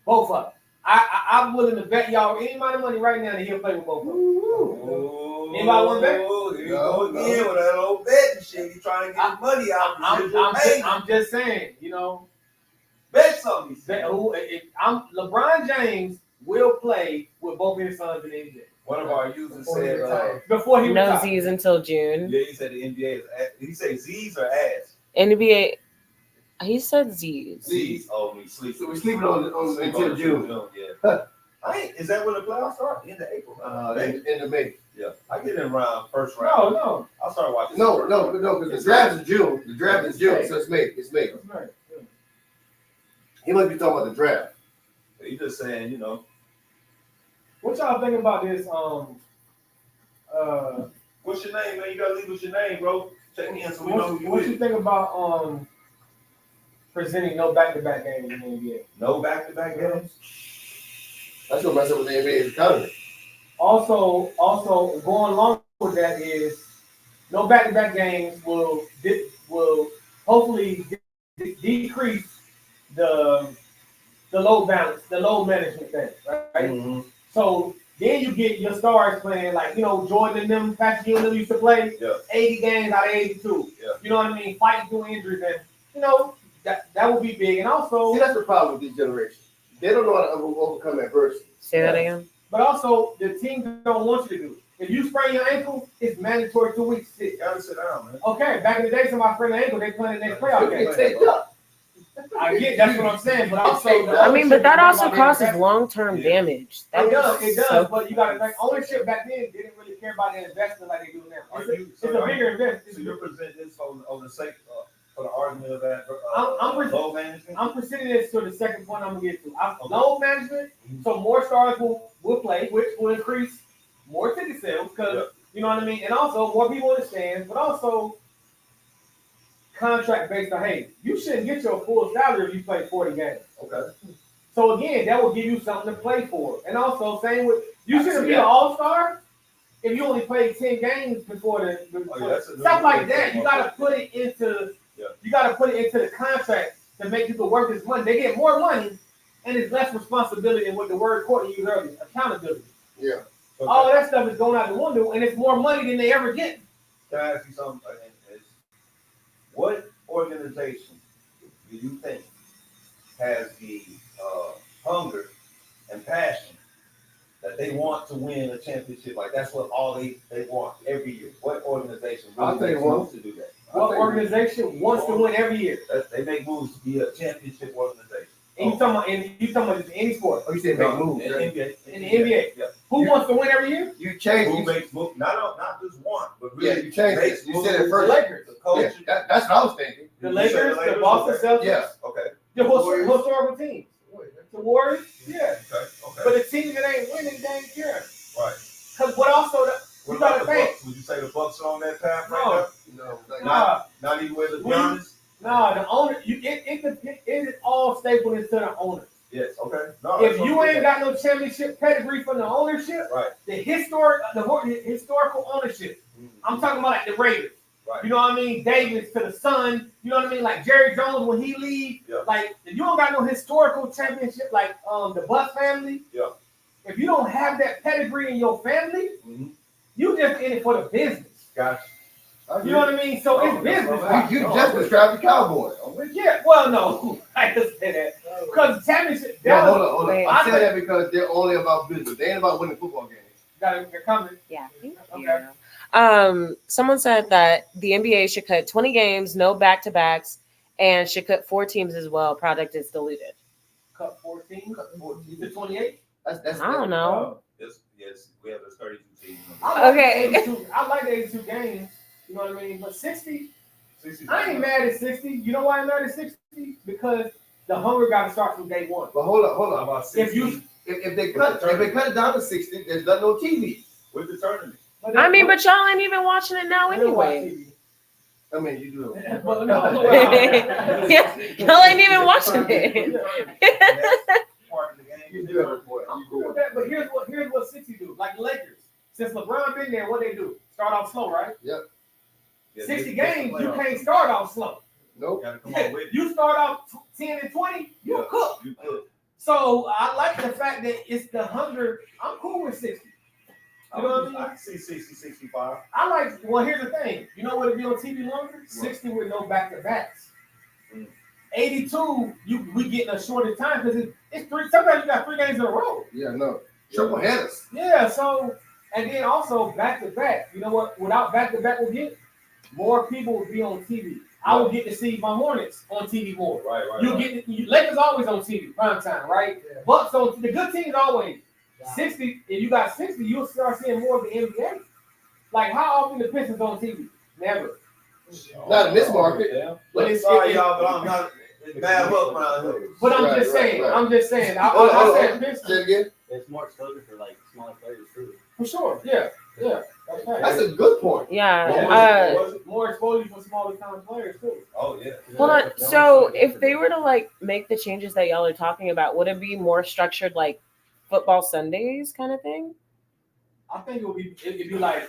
Both of them. I'm willing to bet y'all any amount of money right now that he'll play with both of them. Ooh. Anybody want to bet? Here you go again with that old betting shit. He's trying to get his money out. I'm just saying, Bet something. LeBron James will play with both of his sons in the NBA. One of our users said, before he No retired. Z's until June. yeah, he said the NBA is. Did he say Z's or ass? NBA. He said Z's. Z's. Oh, we sleep. So we're sleeping on until June. Yeah. Is that when the playoffs start? End of April. End of May. Yeah, I get in around first round. No. I'll start watching. No, because the draft is June. The draft is June, so it's May. It's May. That's right. Yeah. He must be talking about the draft. He's just saying, you know. What y'all think about this? What's your name, man? You gotta leave us your name, bro. Check in so we know who you What is. you think about presenting no back-to-back games in the NBA? No back-to-back games. That's what mess up with the NBA's economy. Also, going along with that is no back-to-back games will hopefully decrease the load balance, the load management thing, right? Mm-hmm. So then you get your stars playing like Jordan and them, Patrick and them used to play 80 games out of 82. Yeah. You know what I mean? Fighting through injuries and that would be big. And also, See, that's the problem with this generation. They don't know how to overcome adversity. Say that again. but also the team don't want you to do it. If you sprain your ankle, it's mandatory 2 weeks to sit. You gotta sit down, man. Okay, back in the day, somebody sprained their ankle, they playing the next playoff game. Take up. I get that's what I'm saying, but also I mean, but that also causes investment. long-term damage. It does, So- but you got to think ownership back then didn't really care about the investment like they do now. It's a bigger investment. So you present this on the sake for the argument of that I'm load management. I'm presenting this to the second point I'm gonna get to. Load management, so more stars will play, which will increase more ticket sales because you know what I mean, and also more people in the stands, but also contract based on hey, you shouldn't get your full salary if you play 40 games. Okay. So again, that will give you something to play for, and also same with you shouldn't be an all-star if you only played 10 games before stuff like that. You gotta put it into the contract to make people work this money. They get more money, and it's less responsibility. And what the word Courtney used earlier, accountability. Yeah. Okay. All that stuff is going out the window, and it's more money than they ever get. Can I ask you something? What organization do you think has the hunger and passion that they want to win a championship? Like that's what all they want every year. What organization I'll tell you moves to do that? What organization wants to win every year? They make moves to be a championship organization. And you talking about just any sport? Oh, you said make moves. In the NBA. In the NBA. Yeah. Who wants to win every year? You changed. Who makes moves? Not just one, but really. Yeah, you changed it. You said it The first. Lakers, The coach. Yeah, that's what I was thinking. the Lakers, the Boston Celtics, Yeah. Okay. the Warriors. historical teams, the Warriors. Yeah, Okay. but the team that ain't winning, they ain't care. Right. Because what also What you about gotta the think? Bucks? Would you say the Bucks are on that path right No. now? No, like, Nah, Not even with LeBron? the owner. It is all stapled into the owner. Yes. Okay. No, If that's you what I'm ain't got no championship pedigree from the ownership, right. the historical ownership. I'm talking about like the Raiders. Right. You know what I mean? Davis to the Sun. You know what I mean? Like Jerry Jones when he leave. Yeah. Like if you don't got no historical championship, like the Buss family. Yeah. If you don't have that pedigree in your family, Mm-hmm. you just in it for the business. Gotcha. You know what I mean? So it's business. You just described the Cowboys. Yeah. Well, no, I just say that because championship. No, hold on. Wait. I said that because they're only about business. They ain't about winning football games. Got a comment. Yeah. Thank Okay. you. Someone said that the NBA should cut 20 games, no back-to-backs, and should cut 4 teams as well. Product is diluted. Cut 14 to 28. That's I don't know. Yes, we have those 32 teams. Okay. I like the 82 games. You know what I mean? But 60, 60. I ain't mad at 60. You know why I'm mad at 60? Because the hunger got to start from day one. But hold How on. about If 60 you, If they cut it down to 60, there's not no TV. with the tournament? I mean, but y'all ain't even watching it now anyway. I mean, you do. But no, Yeah, y'all ain't even watching it. Part of the game. You do have a point. I'm cool with that. But here's what 60 do. Like the Lakers, since LeBron been there, what they do? Start off slow, right? Yeah, 60 games, you can't start off slow. Nope. Gotta come on with it. You start off 10 and 20, you cook. You could. So I like the fact that it's the hunger. I'm cool with 60. You know what I mean? I can see 60, 65. I like. Well, here's the thing. You know what? It be on TV longer. 60 with no back-to-backs. 82, we getting a shorter time because it's 3. Sometimes you got 3 games in a row. Yeah, no. Triple headers. Yeah. So And then also back to back. You know what? Without back to back, we'll get more people will be on TV. I will get to see my Hornets on TV more. Right. Lakers always on TV, prime time, right? Yeah. Bucks on the good teams always 60. If you got 60, you'll start seeing more of the NBA. Like how often the Pistons on TV? Never. Not in this market. Yeah. But it's Sorry, y'all, but I'm not. It's bad luck around here. But I'm Right, just saying. right. I'm just saying. I said Say Pistons it again. It's more exposure for like smaller players too. for sure. Yeah. That's right. That's a good point. Yeah. More exposure for smaller time players too. Oh yeah. Hold on. So if they were to like make the changes that y'all are talking about, would it be more structured like football Sundays kind of thing? I think it'd be like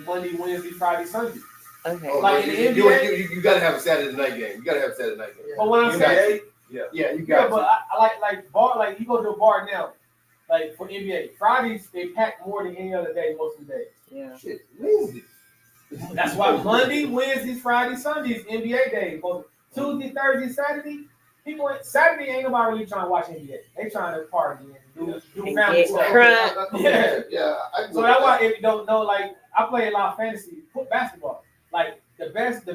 Monday, Wednesday, Friday, Sunday. Okay. Oh, Like you, in the you, NBA? you gotta have a Saturday night game. You gotta have a Saturday night game. But when I'm saying, Yeah, you yeah, got but I like bar. Like you go to a bar now, like for NBA Fridays, they pack more than any other day most of the days. Yeah. shit. Wednesday. That's why Monday, Wednesday, Friday, Sundays NBA days. But Tuesday, Thursday, Saturday, Saturday ain't nobody really trying to watch NBA. They trying to party and do And family get stuff. crunk. Yeah. I can So that's why if you don't know, like I play a lot of fantasy basketball. Like the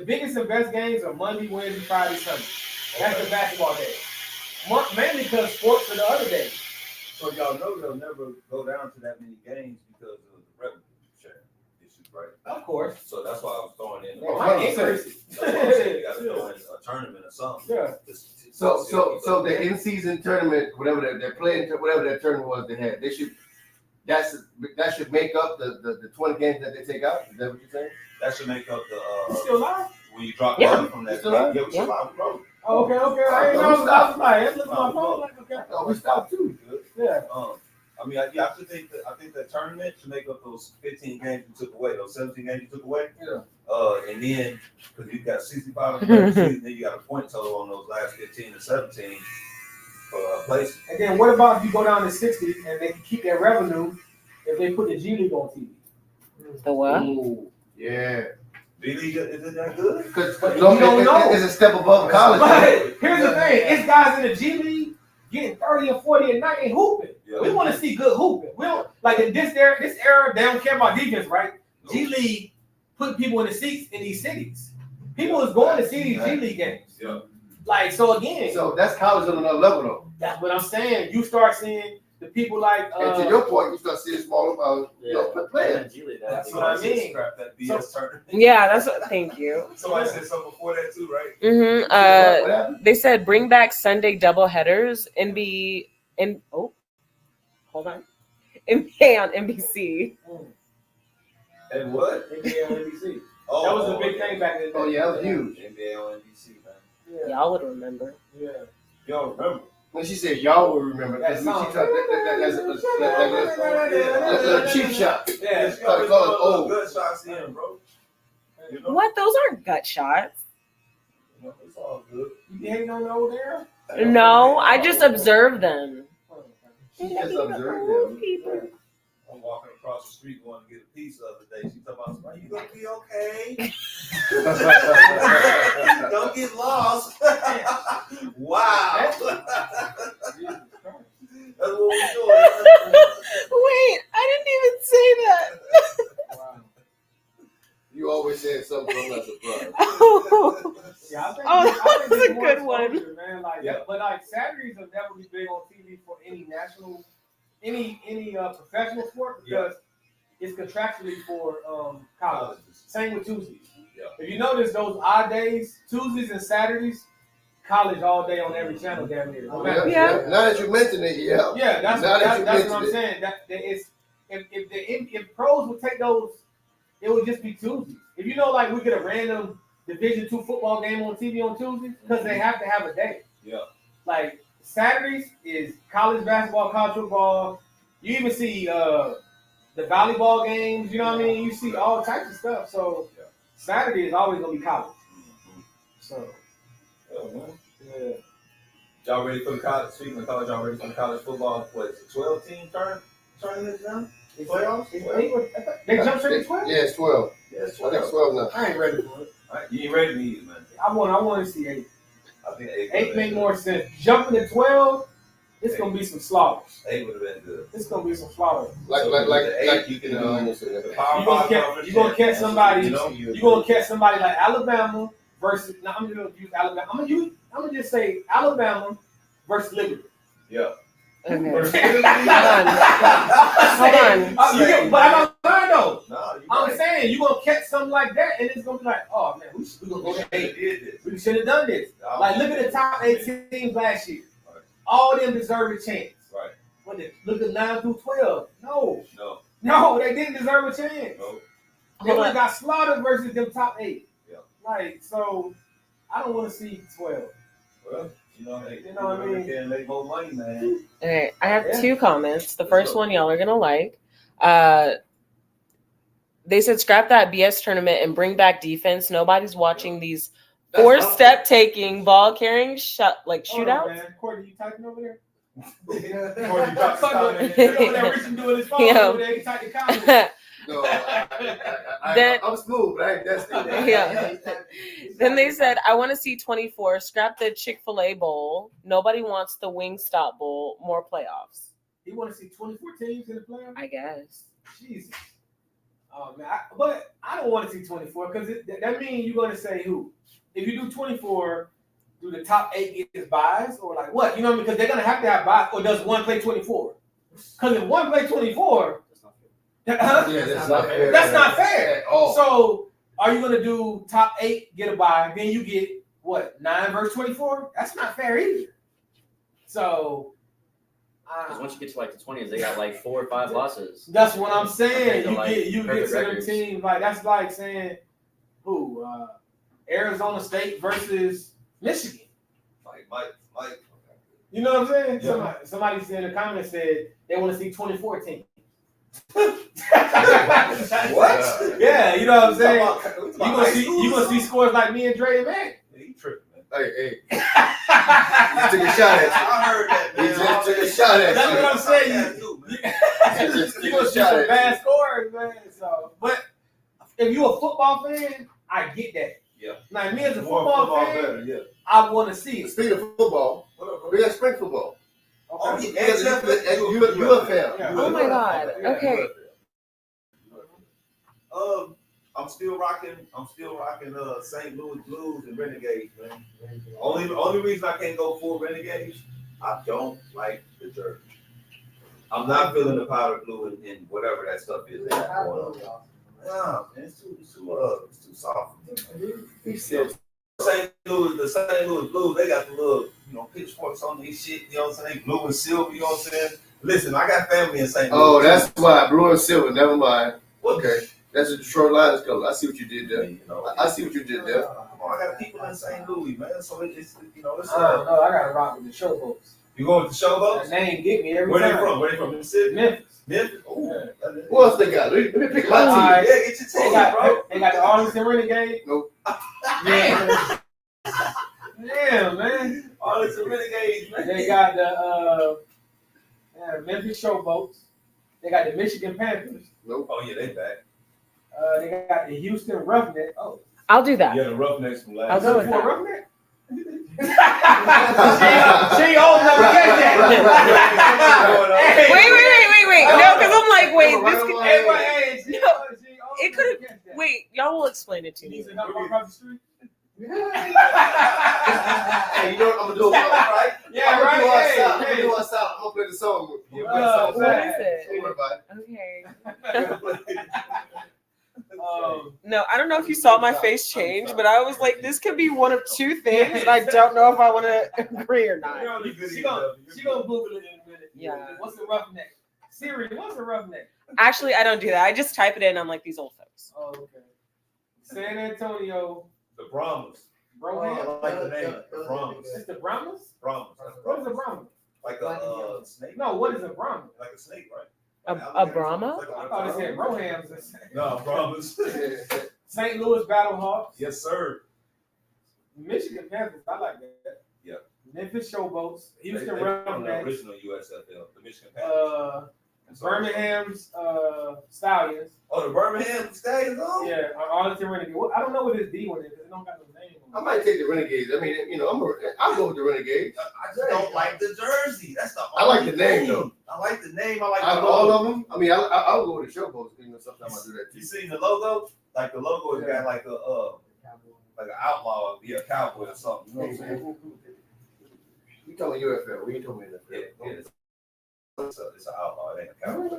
biggest and best games are Monday, Wednesday, Friday, Sunday. That's the basketball day. Mainly because sports are the other days. So y'all know they'll never go down to that many games because of the revenue share issue, right? Of course. So that's why I was throwing in. Oh, Might increase it. That's what I'm saying. You got to throw in a tournament or something. Yeah. So the in-season tournament, whatever they're playing, whatever that tournament was they had, that should make up the 20 games that they take out. Is that what you're saying? That should make up You the still live? when you drop Yeah. money from that. Still alive? Yeah, we still alive, bro. Oh, okay. I ain't know. I was like, look at my phone. Like, okay. Oh, we stopped too. Good. Yeah. I mean, I think that tournament should make up those 15 games you took away, those 17 games you took away. Yeah. And then because you got 65 in the regular season, then you got a point total on those last 15 and 17 places. And then what about if you go down to 60 and they can keep their revenue if they put the G League on TV? The what? Ooh, yeah. D-League, is it that good? Because But you don't know. it's a step above college. But here's the thing: it's guys in the G League getting 30 or 40 a night and hooping. Yeah. We want to see good hooping. We don't like in this era. They don't care about defense, right? Nope. G League put people in the seats in these cities. People is going to see these G League games. Yeah. Like so again. So that's college on another level, though. That's what I'm saying. You start seeing the people like. And to your point, you start seeing smaller players. That's what I mean. Scrap that BS tournament. Yeah, that's what. Thank you. Somebody said something before that too, right? Mm-hmm. What happened? They said bring back Sunday double headers. Hold on. NBA on NBC. And what? NBA on NBC. Oh, That was a big thing back then. Oh yeah, that was huge. NBA on NBC, man. Yeah. Y'all would remember. Yeah. Y'all remember? When she said y'all will remember, That song. that's a cheap shot. Yeah. You always call it throw old. good shots in, bro. You know? What? Those aren't gut shots. You know, it's all good. You hating on the old era? No, I just observe them. She just observed them. People. I'm walking across the street going to get a pizza the other day. She talking about, are you gonna be okay? Don't get lost. Wow. That's what we're doing. Wait, I didn't even say that. You always said something from that surprise. Yeah, I think, Oh, that's it's a more good one. exposure, man. Like, Yeah. But like Saturdays will never be big on TV for any national, any professional sport because it's contractually for college. Same with Tuesdays. Yeah. If you notice those odd days, Tuesdays and Saturdays, college all day on every channel damn near. No matter- Yeah. Now that you mention it, yeah. Yeah, that's Now that you what mention I'm it. saying. That it's if pros would take those, it would just be Tuesdays. If you know, like we get a random Division II football game on TV on Tuesdays because they have to have a day. Yeah. Like Saturdays is college basketball, college football. You even see the volleyball games. You know what I mean? You see all types of stuff. So Saturday is always gonna be college. So yeah. Y'all ready for the college? Speaking of college, y'all ready for the college football? What is it? 12-team tournament now? Playoffs? They jumped straight to 12? Yeah, it's 12. Yeah, it's I think 12. 12 now. I ain't ready for it. All right, you ain't ready to eat it, man. I want to see 8. I think 8. 8 make more sense. Jumping to 12, It's gonna be some slaughter. 8 would have been good. It's gonna be some slaughter. Like you can do the You gonna catch somebody. You gonna catch somebody like Alabama versus. Now I'm gonna use Alabama. I'm gonna just say Alabama versus Liberty. Yeah. Okay. Hold on. But I'm not lying though. No, I'm saying you're gonna catch something like that, and it's gonna be like, oh man, we gonna go to 8. We should have done this. Like look at the top 8 teams last year. Right. All of them deserve a chance. Right. Look at 9 through 12. No, they didn't deserve a chance. no. They would have got slaughtered versus them top 8. Yeah. Like so, I don't want to see 12. Well, you know what I mean? Can make more money, man. Okay, I have Yeah. 2 comments. The first one y'all are gonna like. They said scrap that BS tournament and bring back defense. Nobody's watching these 4-step taking, ball carrying, shootouts. Man. Courtney, you typing over there? Courtney Over there, Richard doing his phone over there. He typing comments. No, Then- I'm smooth, but I ain't destined. Yeah. Then they said, I want to see 24. Scrap the Chick-fil-A Bowl. Nobody wants the Wingstop Bowl. More playoffs. You want to see 24 teams in the playoffs? I guess. Jesus. Oh man, but I don't want to see 24 because that means you're going to say who? If you do 24, do the top 8 get his buys or like what? You know what I mean? Because they're going to have buys. Or does one play 24? Because if one play 24, That's not fair. That's not fair. At all. So are you going to do top 8 get a buy? Then you get what 9 versus 24? That's not fair either. So. Because once you get to like the 20s, they got like 4 or 5 losses. That's what I'm saying. You get perfect to them records. teams like that's like saying who Arizona State versus Michigan. Mike. You know what I'm saying? Yeah. Somebody said in the comments said they want to see 24 teams. What? Yeah, you know what I'm saying. You You gonna see scores like me and Dre and Mac. He tripping, man. Hey. He took a shot at you. I heard that, He man. just took a shot at That's you. what I'm saying. He just You took gonna a see shot some at bad you. scores, man. So, but if you a football fan, I get that. Yeah. Like me as a More football fan, better, yeah. I want to see it. Speaking of football, we got spring football. Oh, Okay. yeah, You a fan. Yeah. Oh my God. Yeah. Okay. I'm still rocking St. Louis Blues and Renegades, man. Only reason I can't go full Renegades, I don't like the jersey. I'm not feeling the powder blue and whatever that stuff is. They got going on. Nah, man, it's too soft. The St. Louis Blues, they got the little, pitchforks on these shit, you know what I'm saying? Blue and silver, you know what I'm saying? Listen, I got family in St. Louis. Oh, that's why. Blue and silver. Never mind. Okay. That's the Detroit Lions color. I see what you did there. I see what you did there. I got people in St. Louis, man. So it's I don't know. I gotta rock with the showboats. You going with the showboats? That name get me every Where they time. from? Where they from? Mississippi? Memphis. Ooh. What else they got? Let me pick my All team. right. Yeah, get your They team, got, bro. they got the Arlington Renegade. Nope. Damn, man. Arlington Renegades, man. They got the Memphis Showboats. They got the Michigan Panthers. Nope. Oh, yeah, they back. They got the Houston Roughnecks. Oh, I'll do that. Yeah, the Roughnecks from I'll last go year. with for a that. Roughneck? she old enough to catch that. Hey, Wait. No, because I'm like, wait, this could, Hey, wait, hey, she No, old enough it could've- to catch that. wait, y'all will explain it to You me. need to help across the street? Hey, you know what I'm gonna do? Right? Yeah, I'm gonna right. do outside. I'm Hey, gonna do outside. I'm gonna play the song with you. Oh, What is it? Don't worry about it. Okay. No, I don't know if you saw my face change, but I was like, this could be one of 2 things, and I don't know if I want to agree or not. She gonna Google it in a minute. Yeah. What's a roughneck? Siri, what's a roughneck? Actually, I don't do that. I just type it in on like these old folks. Oh, okay. San Antonio, The Brahmas. Broham. I like the name. The Brahmas. It's the Brahmas? Brahmas. What is a Brahma? Like a snake. No, what is a Brahma? Like a snake, right? A Brahma? I thought it said Brohams. No, Brahmas. St. Louis Battlehawks. Yes, sir. Michigan Panthers. I like that. Yeah. Memphis Showboats. Houston They from the Roughnecks. original USFL, the Michigan Panthers. Birmingham's Stallions. Oh, the Birmingham Stallions on? Yeah, Arlington Renegade. Well, I don't know what this D one is because it don't got no name on I might take the Renegades. I mean, I'll go with the Renegades. I just don't like the jersey. That's the I like only the name, thing. though. I like the name. I like Out the of logo. all of them, I mean, I'll go with the Showboats. Sometimes I do that You too. seen the logo? Like the logo has got like an outlaw, a cowboy or something. You know what I'm saying? You talking UFL? We ain't talking NFL. It's an outlaw. It ain't a cowboy.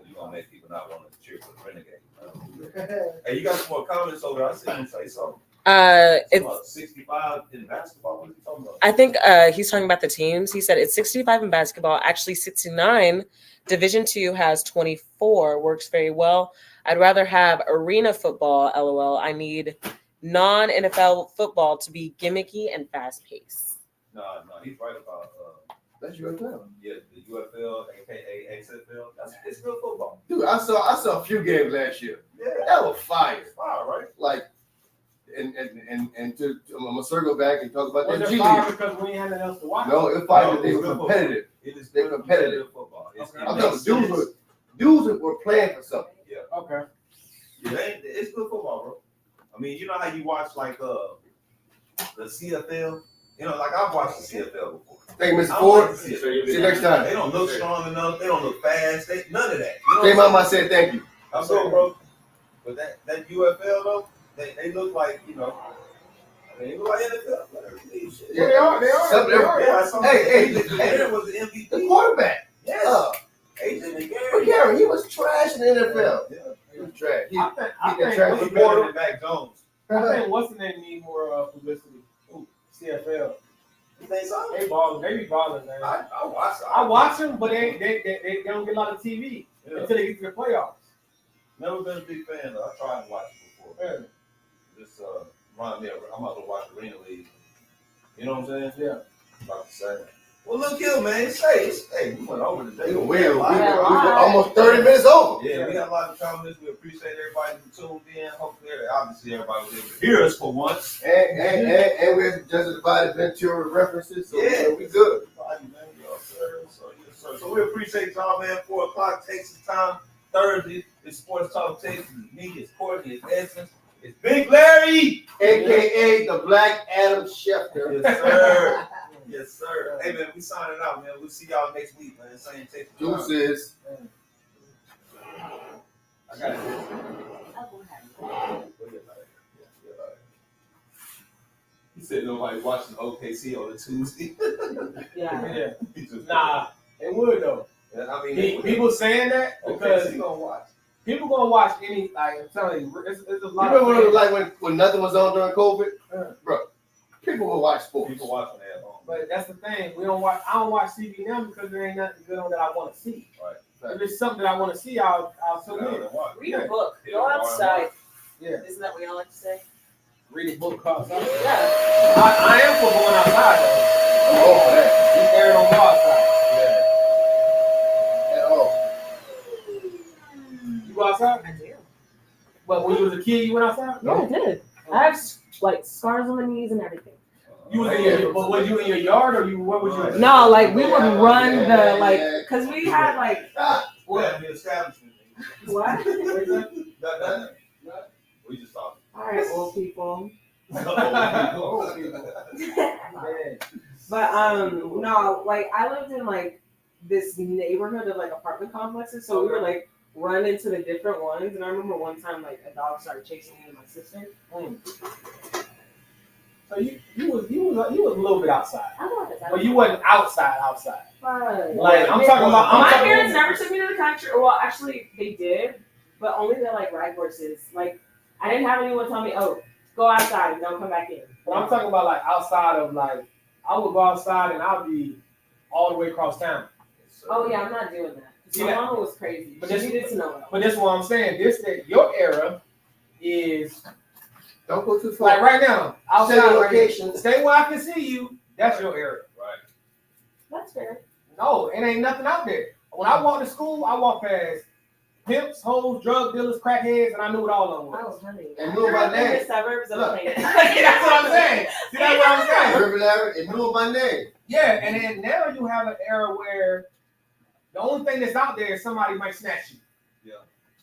You're gonna make people not want to cheer for the Renegade. Hey, you got some more comments over there? I see you say something. It's About 65 in basketball. What are you talking about? I think he's talking about the teams. He said it's 65 in basketball, actually 69. Division 2 has 24, works very well. I'd rather have arena football, LOL. I need non-NFL football to be gimmicky and fast-paced. No, he's right about That's UFL. the UFL, aka XFL. It's good football. Dude, I saw a few games last year. Yeah, That was fire. it's fire, right? Like, and I'm gonna circle back and talk about Was that it G fire League. because we ain't had nothing else to watch? No, it's fire No, because they it's were good competitive. It is They're good competitive. football. Okay. I'm talking dudes were playing for something. Okay. Yeah, it's good football, bro. I mean, you know how you watch like the CFL? You know, like I've watched the CFL before. Thank you, Mr. I don't Ford. like the CFL. See you next time. They don't look strong enough. They don't look fast. None of that. You know Hey, what I'm Mama, I said thank you. I'm good, bro. But that UFL though, they look like they look like NFL. Whatever. Shit. Yeah. They are. Something They are. Yeah, I saw Hey, AJ McCarron was the MVP. The quarterback. Yes. AJ But McCarron. Gary, he was trash in the NFL. Yeah. He was trash. He I think He was better than Mac Jones. what's the name need more publicity? Ooh, CFL. You think so? They balling. They be balling, man. I I watch them, but they don't get a lot of TV until they get to the playoffs. Never been a big fan though. I tried to watch it before. Yeah. Just remind me. I'm about to watch Arena League. You know what I'm saying? Yeah. About the same. Well, look here, man. Hey, we went over today. we were almost 30 minutes over. Yeah, we got a lot of comments. We appreciate everybody who tuned in. Hopefully, obviously, everybody was able to hear us for once. And we're just divided Ventura references, so we good. So we appreciate y'all, man. 4 o'clock Texas time. Thursday, it's Sports Talk Texas. It's me, it's Courtney, it's Essence, it's Big Larry, AKA the Black Adam Schefter. Yes, sir. Yes, sir. Hey, man, we signing out, man. We'll see y'all next week, man. Same Texas. Deuces. I got it. He said nobody watching OKC on a Tuesday. Yeah. Nah, it would though. I mean, People saying that because OKC gonna watch. people gonna watch any. Like I'm telling you, it's a You lot. remember when it of was like when nothing was on during COVID? Bro, people will watch sports. People watching that at home. But that's the thing. We don't watch. I don't watch TV now because there ain't nothing good on that I want to see. Right. If it's something that I want to see, I'll tune in. Read a book. Yeah. Go outside. Yeah. Isn't that what y'all like to say? Read a book outside. Yeah. I am for going outside though. I'm all for that. You carry on go outside. At all. You go outside? I do. But when you was a kid, you went outside? Yeah, I did. I have like scars on my knees and everything. You was in your, but was you in your yard or you? What was you? No, like we would run the like, cause we had like What? The establishment. what? Nothing. We just talking. All right, old people. Oh, Man. But no, like I lived in like this neighborhood of like apartment complexes, so we were like run into the different ones. And I remember one time like a dog started chasing me and my sister. So you was a little bit outside, I love it. but you wasn't outside. But Like I'm talking about. my parents never took me to the country. Well, actually, they did, but only to like ride horses. Like I didn't have anyone tell me, "Oh, go outside and don't come back in." But I'm talking about like outside of like I would go outside and I'll be all the way across town. Oh yeah, I'm not doing that. See My that? mama was crazy. But She this- needed to know. But this is what I'm saying. Your era is Don't go too far. like right now outside. Set a Right here. location. Stay where I can see you. That's your area. right. That's fair. No, it ain't nothing out there. When I walk to school, I walk past pimps, hoes, drug dealers, crackheads, and I knew what all of them was. Oh, honey. And I knew grew my up in name. the suburbs of Look. Plainview. That's what I'm saying. See, that's what I'm saying. River Larry, it knew my name. Yeah, and then now you have an era where the only thing that's out there is somebody might snatch you. Yeah.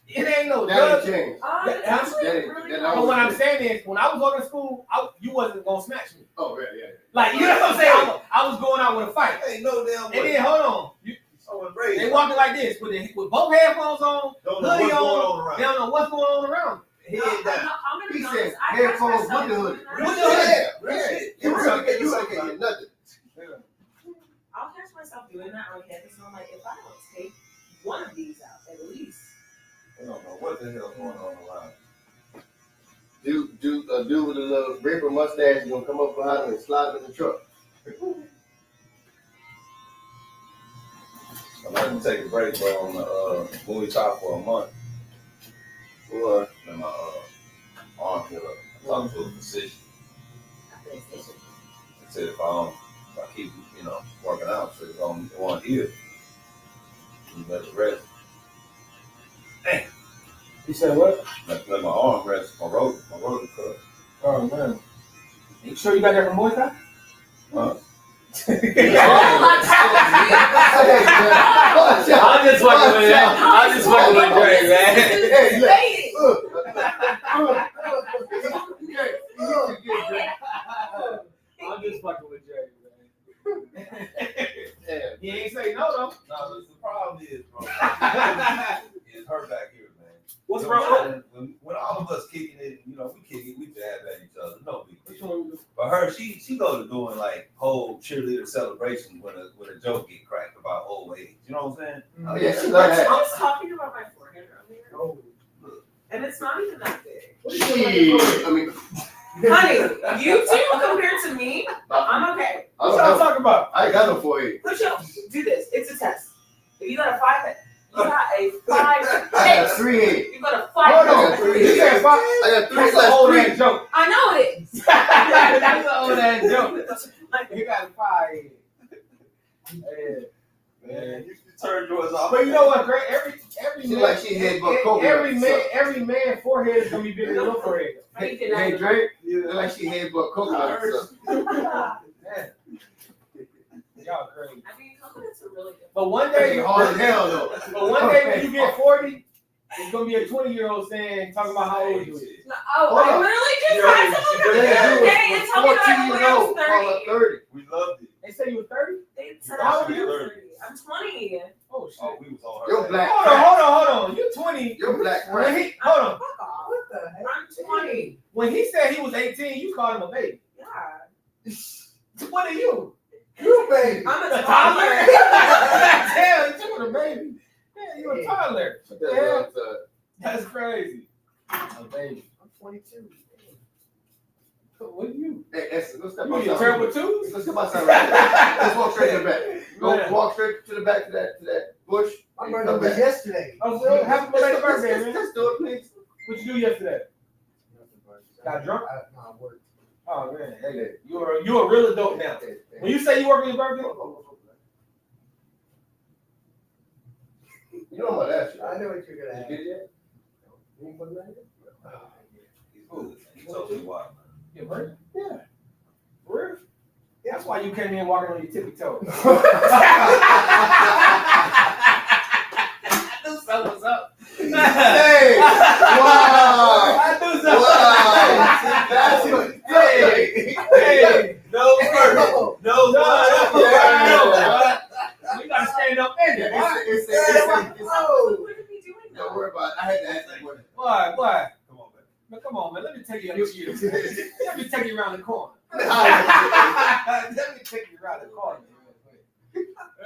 It ain't no That drugs. ain't changed. It's That- actually that- really that- hard. But what I'm saying is, when I was going to school, you wasn't gonna smash me. Oh, yeah. Like, you know what I'm saying? I was going out with a fight. Ain't no damn And way. then hold on, So embrace. they walking like this with both headphones on, Don't know what's hoodie going on. on They around. don't know what's going on around. Head No, down. I'm gonna He be said honest. I catch headphones myself with the hoodie. doing that. With the hoodie. Real shit. You really can't get nothing. I'll catch myself doing that on campus, and I'm like, if I don't take one of these out at least. I don't know what the hell's going on around. Dude with a little raper mustache is gonna come up behind him and slide in the truck. I'm gonna take a break, bro, on the movie talk for a month. Or And my arm healed up. I talked to a physician. He said if I keep, working out, so it's on one heal. You better rest. You said what? Let my arm rest. My rotor cut. Oh man. You sure you got that from Muay Thai? Huh? I'm just fucking with him. I'm just fucking with Greg, man. I'm just fucking with Jerry, man. He ain't say no though. No, the problem is, bro, it's her back here, man. What's You know wrong? what I'm saying? When all of us kicking it, we kick it, we jab at each other, no big deal. But her, she go to doing like whole cheerleader celebrations when a joke get cracked about old age. You know what I'm saying? oh yeah, she I love that. was talking about my forehead earlier, and it's not even that big. I mean, Honey, you two compared to me, I'm okay. What y'all talking about? I ain't got no forehead. Put your do this. It's a test. If you got a 5, you got a 5. I got 3 head. You got a Hold 5. on. You said five? I got 3 That's an old slash ass joke. I know it is. That's an old ass joke. Like, You got 5 head. Man, you turn yours off. But you know what, Greg? Every She man, like she had but coconut. every man forehead is gonna be bigger than your forehead. Hey, Drake, look like she had but coconut. Man. Y'all crazy. I mean, coconuts are really good. But one That day, ain't hard as hell though. but one day when you get 40, it's gonna be a 20-year-old talking about how old you is. No, I literally just had someone come in the other day and tell me that I 14 was years old, call 30. her 30. We loved it. They say you were 30? They said How I old was are you? 30. I'm 20. Oh shit. Oh, we was on her. You're black. Hold on. You 20. You're black. When he, hold on. Fuck off. What the heck? I'm 20. When he said he was 18, you called him a baby. Yeah. What are you? You baby. I'm A a toddler? toddler. Damn, you were a baby. Yeah, you a toddler. What the hell? That's crazy. A baby. I'm 22. What are you? Hey, Esther, let's step You need a outside. terrible twos? Let's step outside right now. Let's walk straight to the back. Go ahead. Walk straight to the back to that bush. My and birthday come was back. yesterday. Oh, well, happy belated birthday, man. Let's do it, please. What you do yesterday? Got drunk? No, I worked. Oh man, hey, you a real adult now. When you say you work on your birthday, You know what that shit. I know what you're gonna You have. get it yet? He's good. He told me why. your birthday? Yeah. For real? That's why you came in walking on your tippy toes. What's up? Hey! Wow! I do something. Wow! That's what. Hey, No first. No first. You gotta stand up in it. It's What are we doing Don't now? worry about it. I had to ask that one. Why? Come on, man. Man, come on, man. Let me take you up to you. Let me take you around the corner. Let me take you around the corner.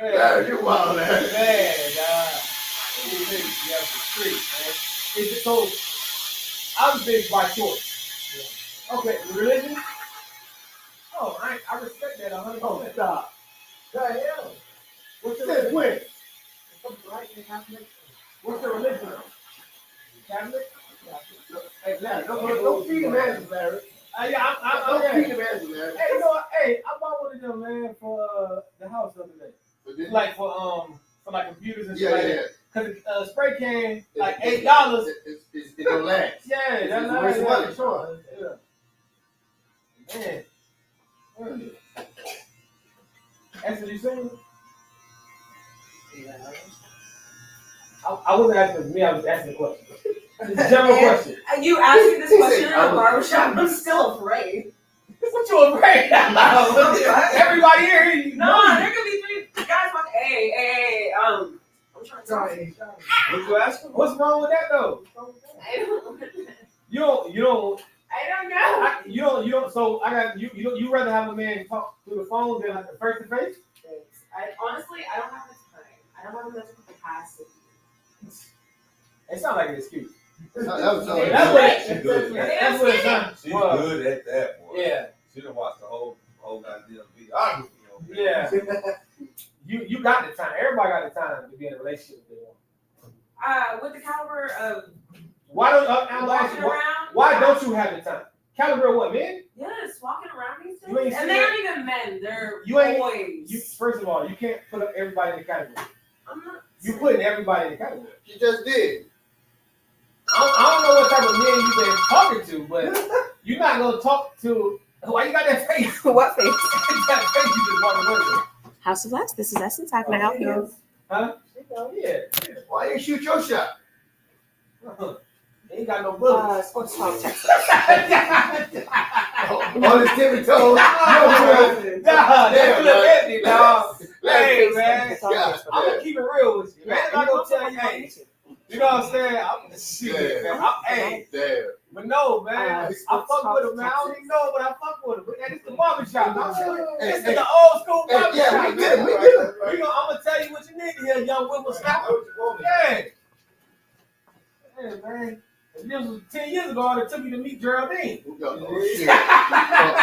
Yeah, you wild, man. Man, let me take you up the street, man. Is it so? I'm big by choice. Okay, religion? Oh, I respect that 100%. Oh, stop. The hell? What's your Since religion? when? Something right in Catholic. What's your religion? Catholic? Hey, Larry, Don't feed him answers, Larry. yeah, Don't I'm feed him answers, Larry. Hey, you know what? Hey, I bought one of them, man, for the house the other day. Like for like computers and Yeah, stuff. yeah. Cause spray can like $8. It don't last. Yeah, It's that's a waste of money. sure. Yeah. Man. That's what you saying? I wasn't asking for me. I was asking a question. It's a general question. You asked me this question in a barbershop. I'm still afraid. What you afraid of? Everybody here. No, there could be 3 guys. Hey. I'm trying to tell you. What you asking? What's wrong with that though? You don't. I don't know. You don't. So I got you. You rather have a man talk through the phone than face to face? Honestly, I don't have the time. I don't have the mental capacity. It sounds like an excuse. That was all. That's what She good. That's what it sounds. She's good at that, boy. Yeah. She done watched the whole goddamn video. Yeah. You got the time. Everybody got the time to be in a relationship if they want. With the caliber of Why don't walking around? why don't you have the time? Caliber of what, men? Yes, walking around these You ain't days. seen And they that? aren't even men. They're You ain't- boys. First of all, you can't put up everybody in the category. I'm not. You putting everybody in the category. You just did. I don't know what type of men you've been talking to, but you're not gonna talk to. Why you got that face? What face? That face you just walking away with. House of Lex. This is Essence. How can I help you? Huh? Yeah. Why you shoot your shot? Ain't got no bullets. Sports Talk Texas. On his tippy toes. Hey, man. Yeah. I'm gonna keep it real with you, man. I'm gonna tell you, hey, you know what I'm saying? Shit, man. Hey, Damn. but no, man. I fuck with him, man. I don't even know, but I fuck with him. And it's the barbershop. This is the old school barbershop. Yeah, we get it. We get it. You know, I'm gonna tell you what you need to hear, young whippersnapper. Yeah. Hey, man. If this was 10 years ago, I'd have took you to meet Geraldine. Oh, shit.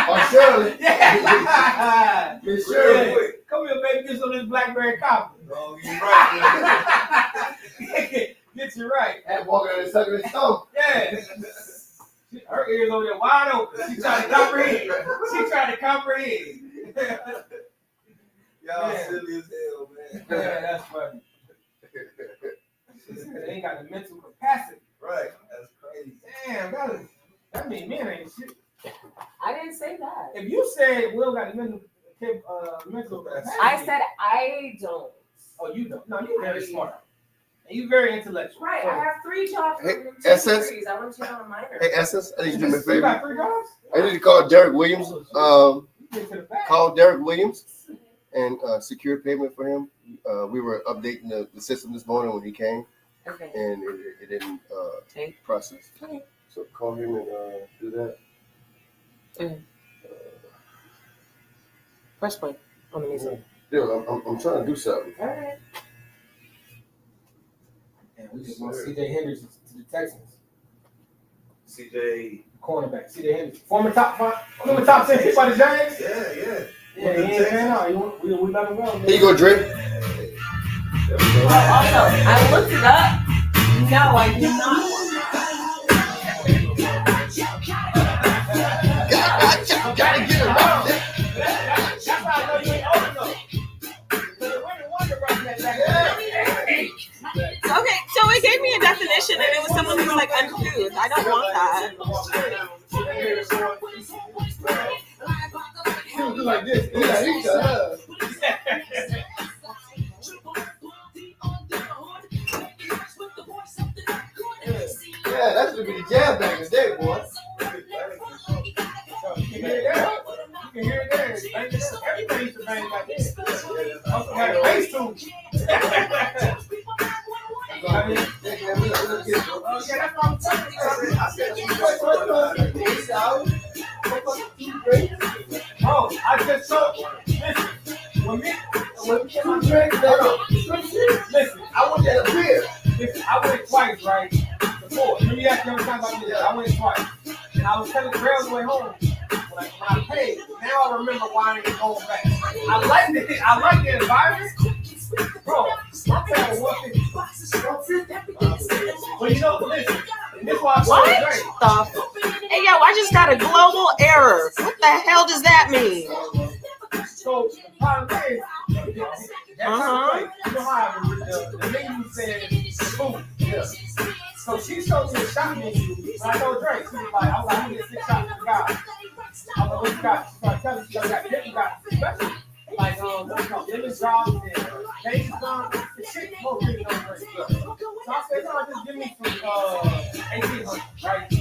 Or Shirley. Yeah. Miss Shirley. Yeah. Come here, baby. Get some of this blackberry coffee. Oh, you right. Get you right. And walking out and sucking his thumb. Yeah. Her ears over there wide open. She trying to comprehend. Y'all Yeah. silly as hell, man. Yeah, that's funny. She said they ain't got the mental capacity. Right. That's crazy. Damn, that mean men ain't shit. I didn't say that. If you said Will got the mental capacity. I said I don't. Oh, you don't. No, you're very smart. And you're very intellectual. Right. I have 3 jobs. Hey, and 2 Essence? degrees. I want to take on a minor. Hey, Essence, I need you to do me a You favor. got 3 jobs? I need to call Derek Williams. You get to the back. Call Derek Williams and secure payment for him. We were updating the system this morning when he came, Okay. and it didn't Okay. process. Okay. So call him and do that. Press play on the music. Dude, I'm trying to do something. All right. And we just want CJ Hendricks to the Texans. CJ. Cornerback. CJ Hendricks. Former top 10 pick by the Giants. Yeah. Yeah, he ain't paying out. We let him go. Man. Here you go, Drake. Also, I looked it up. No, I did not. Gotta get it right. That's how I know you ain't old enough. Because the women wonder about that back then. Okay, so it gave me a definition and it was someone who's like uncouth. I don't want that. He was like this. Yeah, that's gonna be the jam back in the day, boy. You can hear that. You can hear it there. Everything used to bang like this. Also had a bass tune. I mean, that's what I'm talking about. Oh, I just told you. Listen, I went twice, right? Before. Let me ask you every time I did that. I went twice. And I was telling the girls way home. When I paid, now I remember why I ain't going back. I like the environment. Bro, I'm telling you one thing. Well, you know, listen, and this is why I What? Hey, yo, I just got a global error. What the hell does that mean? So, the problem is, you know how the menu said food. Yeah. So she showed me a shot menu, and I told Drake, she was like, I was like, I'm gonna get 6 shots for the guy. I was like, what you got? She's like, tell me, she got different guys, special. Like, what's it called? Lemon drops and James Bond. The shit most really don't drink. So I said, no, just give me some 1800, right?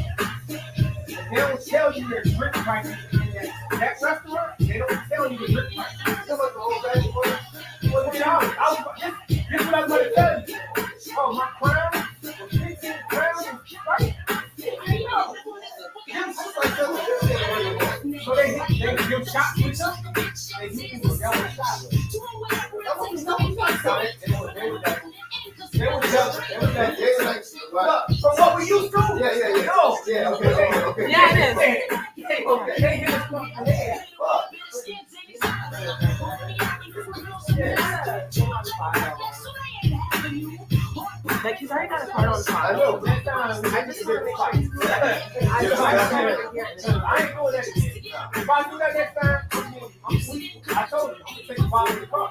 And they don't tell you their drink prices in that restaurant. They don't tell you the drink prices. How much the whole bag of money? Well, $20. This what I was going to tell you. Oh, my crown was 15 crowns, right? So they give shots with them. They hit you with yellow shots. They were jealous. Look, from what we used to. Yeah. No. Yeah, okay. Yeah, it is. They hit us from the head. Like he's already got a card on the I top. know. Next time, I just did it twice. I ain't doing that again. If I do that next time, I'm sweet. I told you, I'm gonna take a bottle of the car.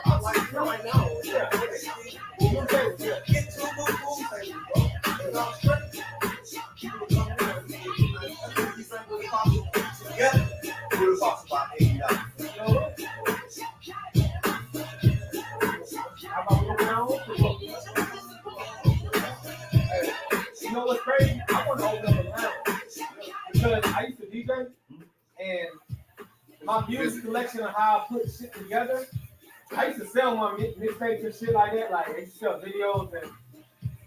I'm like, no, I know. Yeah. You okay with that? Yeah. Would have cost about $80. How about we open our own football? You know what's crazy? I want to open up a lounge because I used to DJ and my music collection of how I put shit together. I used to sell my mixtapes and shit like that. Like I used to sell videos, and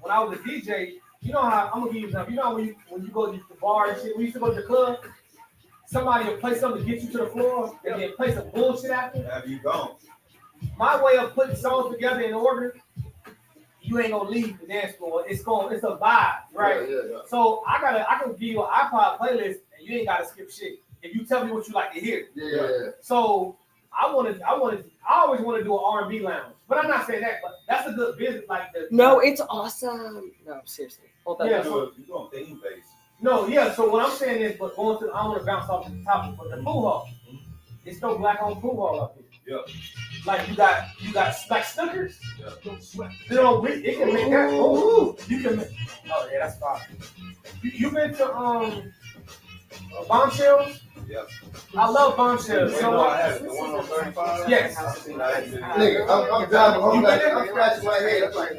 when I was a DJ, you know how I'm gonna give you something. You know when you go to the bar and shit, we used to go to the club. Somebody will play something to get you to the floor, and then play some bullshit after. Have you gone? My way of putting songs together in order, you ain't gonna leave the dance floor. It's a vibe, right? Yeah. So I can give you an iPod playlist, and you ain't gotta skip shit. If you tell me what you like to hear. Yeah. So I always want to do an R&B lounge, but I'm not saying that. But that's a good business, like the. No, it's awesome. No, seriously. Hold on. Yeah. You're doing theme based. No, yeah. So what I'm saying is, but going to, I want to bounce off the topic, but the pool hall, it's no black-owned pool hall up here. Yeah. Like you got like Snickers. Yeah. You know, it can make that. Oh, you can make. Oh yeah, that's fine. You been to Bombshells? Yeah. I love Bombshells. You So know I what? have the one on 35? Yes. Nigga, I'm driving home, I'm scratching my head. I'm like,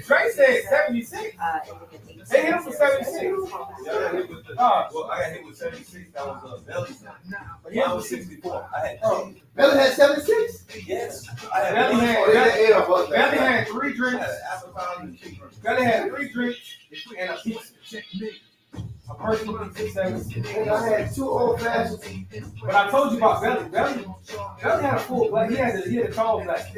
Dre said 76. They hit him for 76. Yeah, I got hit with I got hit with 76. That was Belly. But Yeah. I was 64. I had Belly had 76? Yes. Belly had 3 drinks. Appetizer and chicken. Belly had 3 drinks and a pizza. A person with 676. And I had 2 old fashions. But I told you about Belly. Belly had a full black. He had a tall black.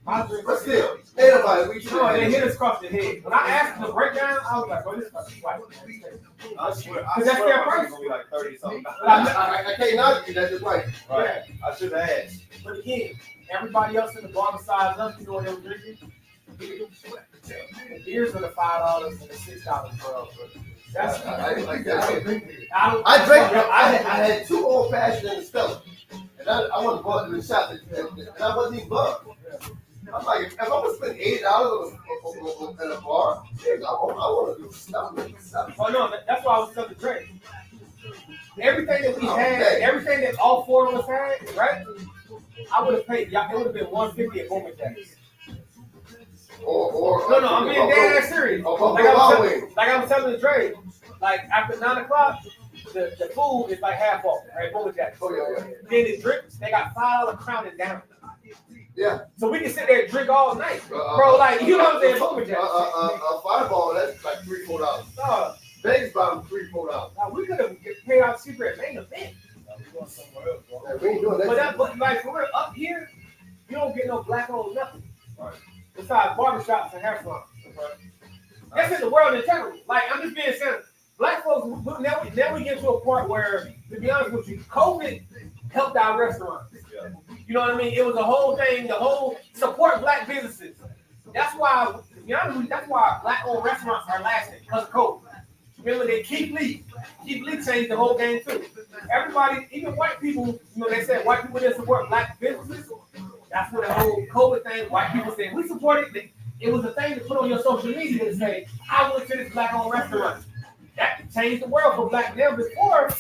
My drink. But still, ain't nobody reaching. No, they hit us across the head. When I asked them to break down, I was like, "Bro, this is white." I swear Because that's their price. it's gonna be like 30 something. I can't knock you, that's just right. Right. I should have asked. But again, everybody else in the bar besides us, you know what they were drinking? The beers are the $5 and the $6, bro. That's I had 2 old fashions in the Stella. And I wasn't bought in the shop, and I wasn't even bugged. I'm like, if I'm gonna spend $8 at a bar, I want to do stuff. Oh no, that's why I was telling Dre. Everything that we had, everything that all 4 of us had, right? I would have paid y'all. It would have been $150 at Bowman Jack's. Or No, I'm being dead ass serious. Like I was telling Dre, like after 9 o'clock, the food is like half off, right? Bowman Jack's. Oh yeah. Then the drinks, they got $5 crowded down. Yeah. So we can sit there and drink all night, bro. Like you know what I'm saying? Bowman Jack's. Fireball, that's like $3-4. Vegas bottom $3-4. Now we could have paid our secret main event. We ain't doing that. But like we're up here, you don't get no black on nothing. Right. Besides barbershops and hair salons. That's in the world in general. Like I'm just being serious. Black folks now we get to a point where, to be honest with you, COVID helped our restaurants. Yeah. You know what I mean? It was a whole thing, the whole support black businesses. That's why, to be honest with you, that's why black-owned restaurants are lasting, because of COVID. Remember, they Keith Lee changed the whole game too. Everybody, even white people, you know, they said white people didn't support black businesses. That's when the whole COVID thing, white people said, we support it. It was a thing to put on your social media to say, I went to this black-owned restaurant. That changed the world for black. Now before,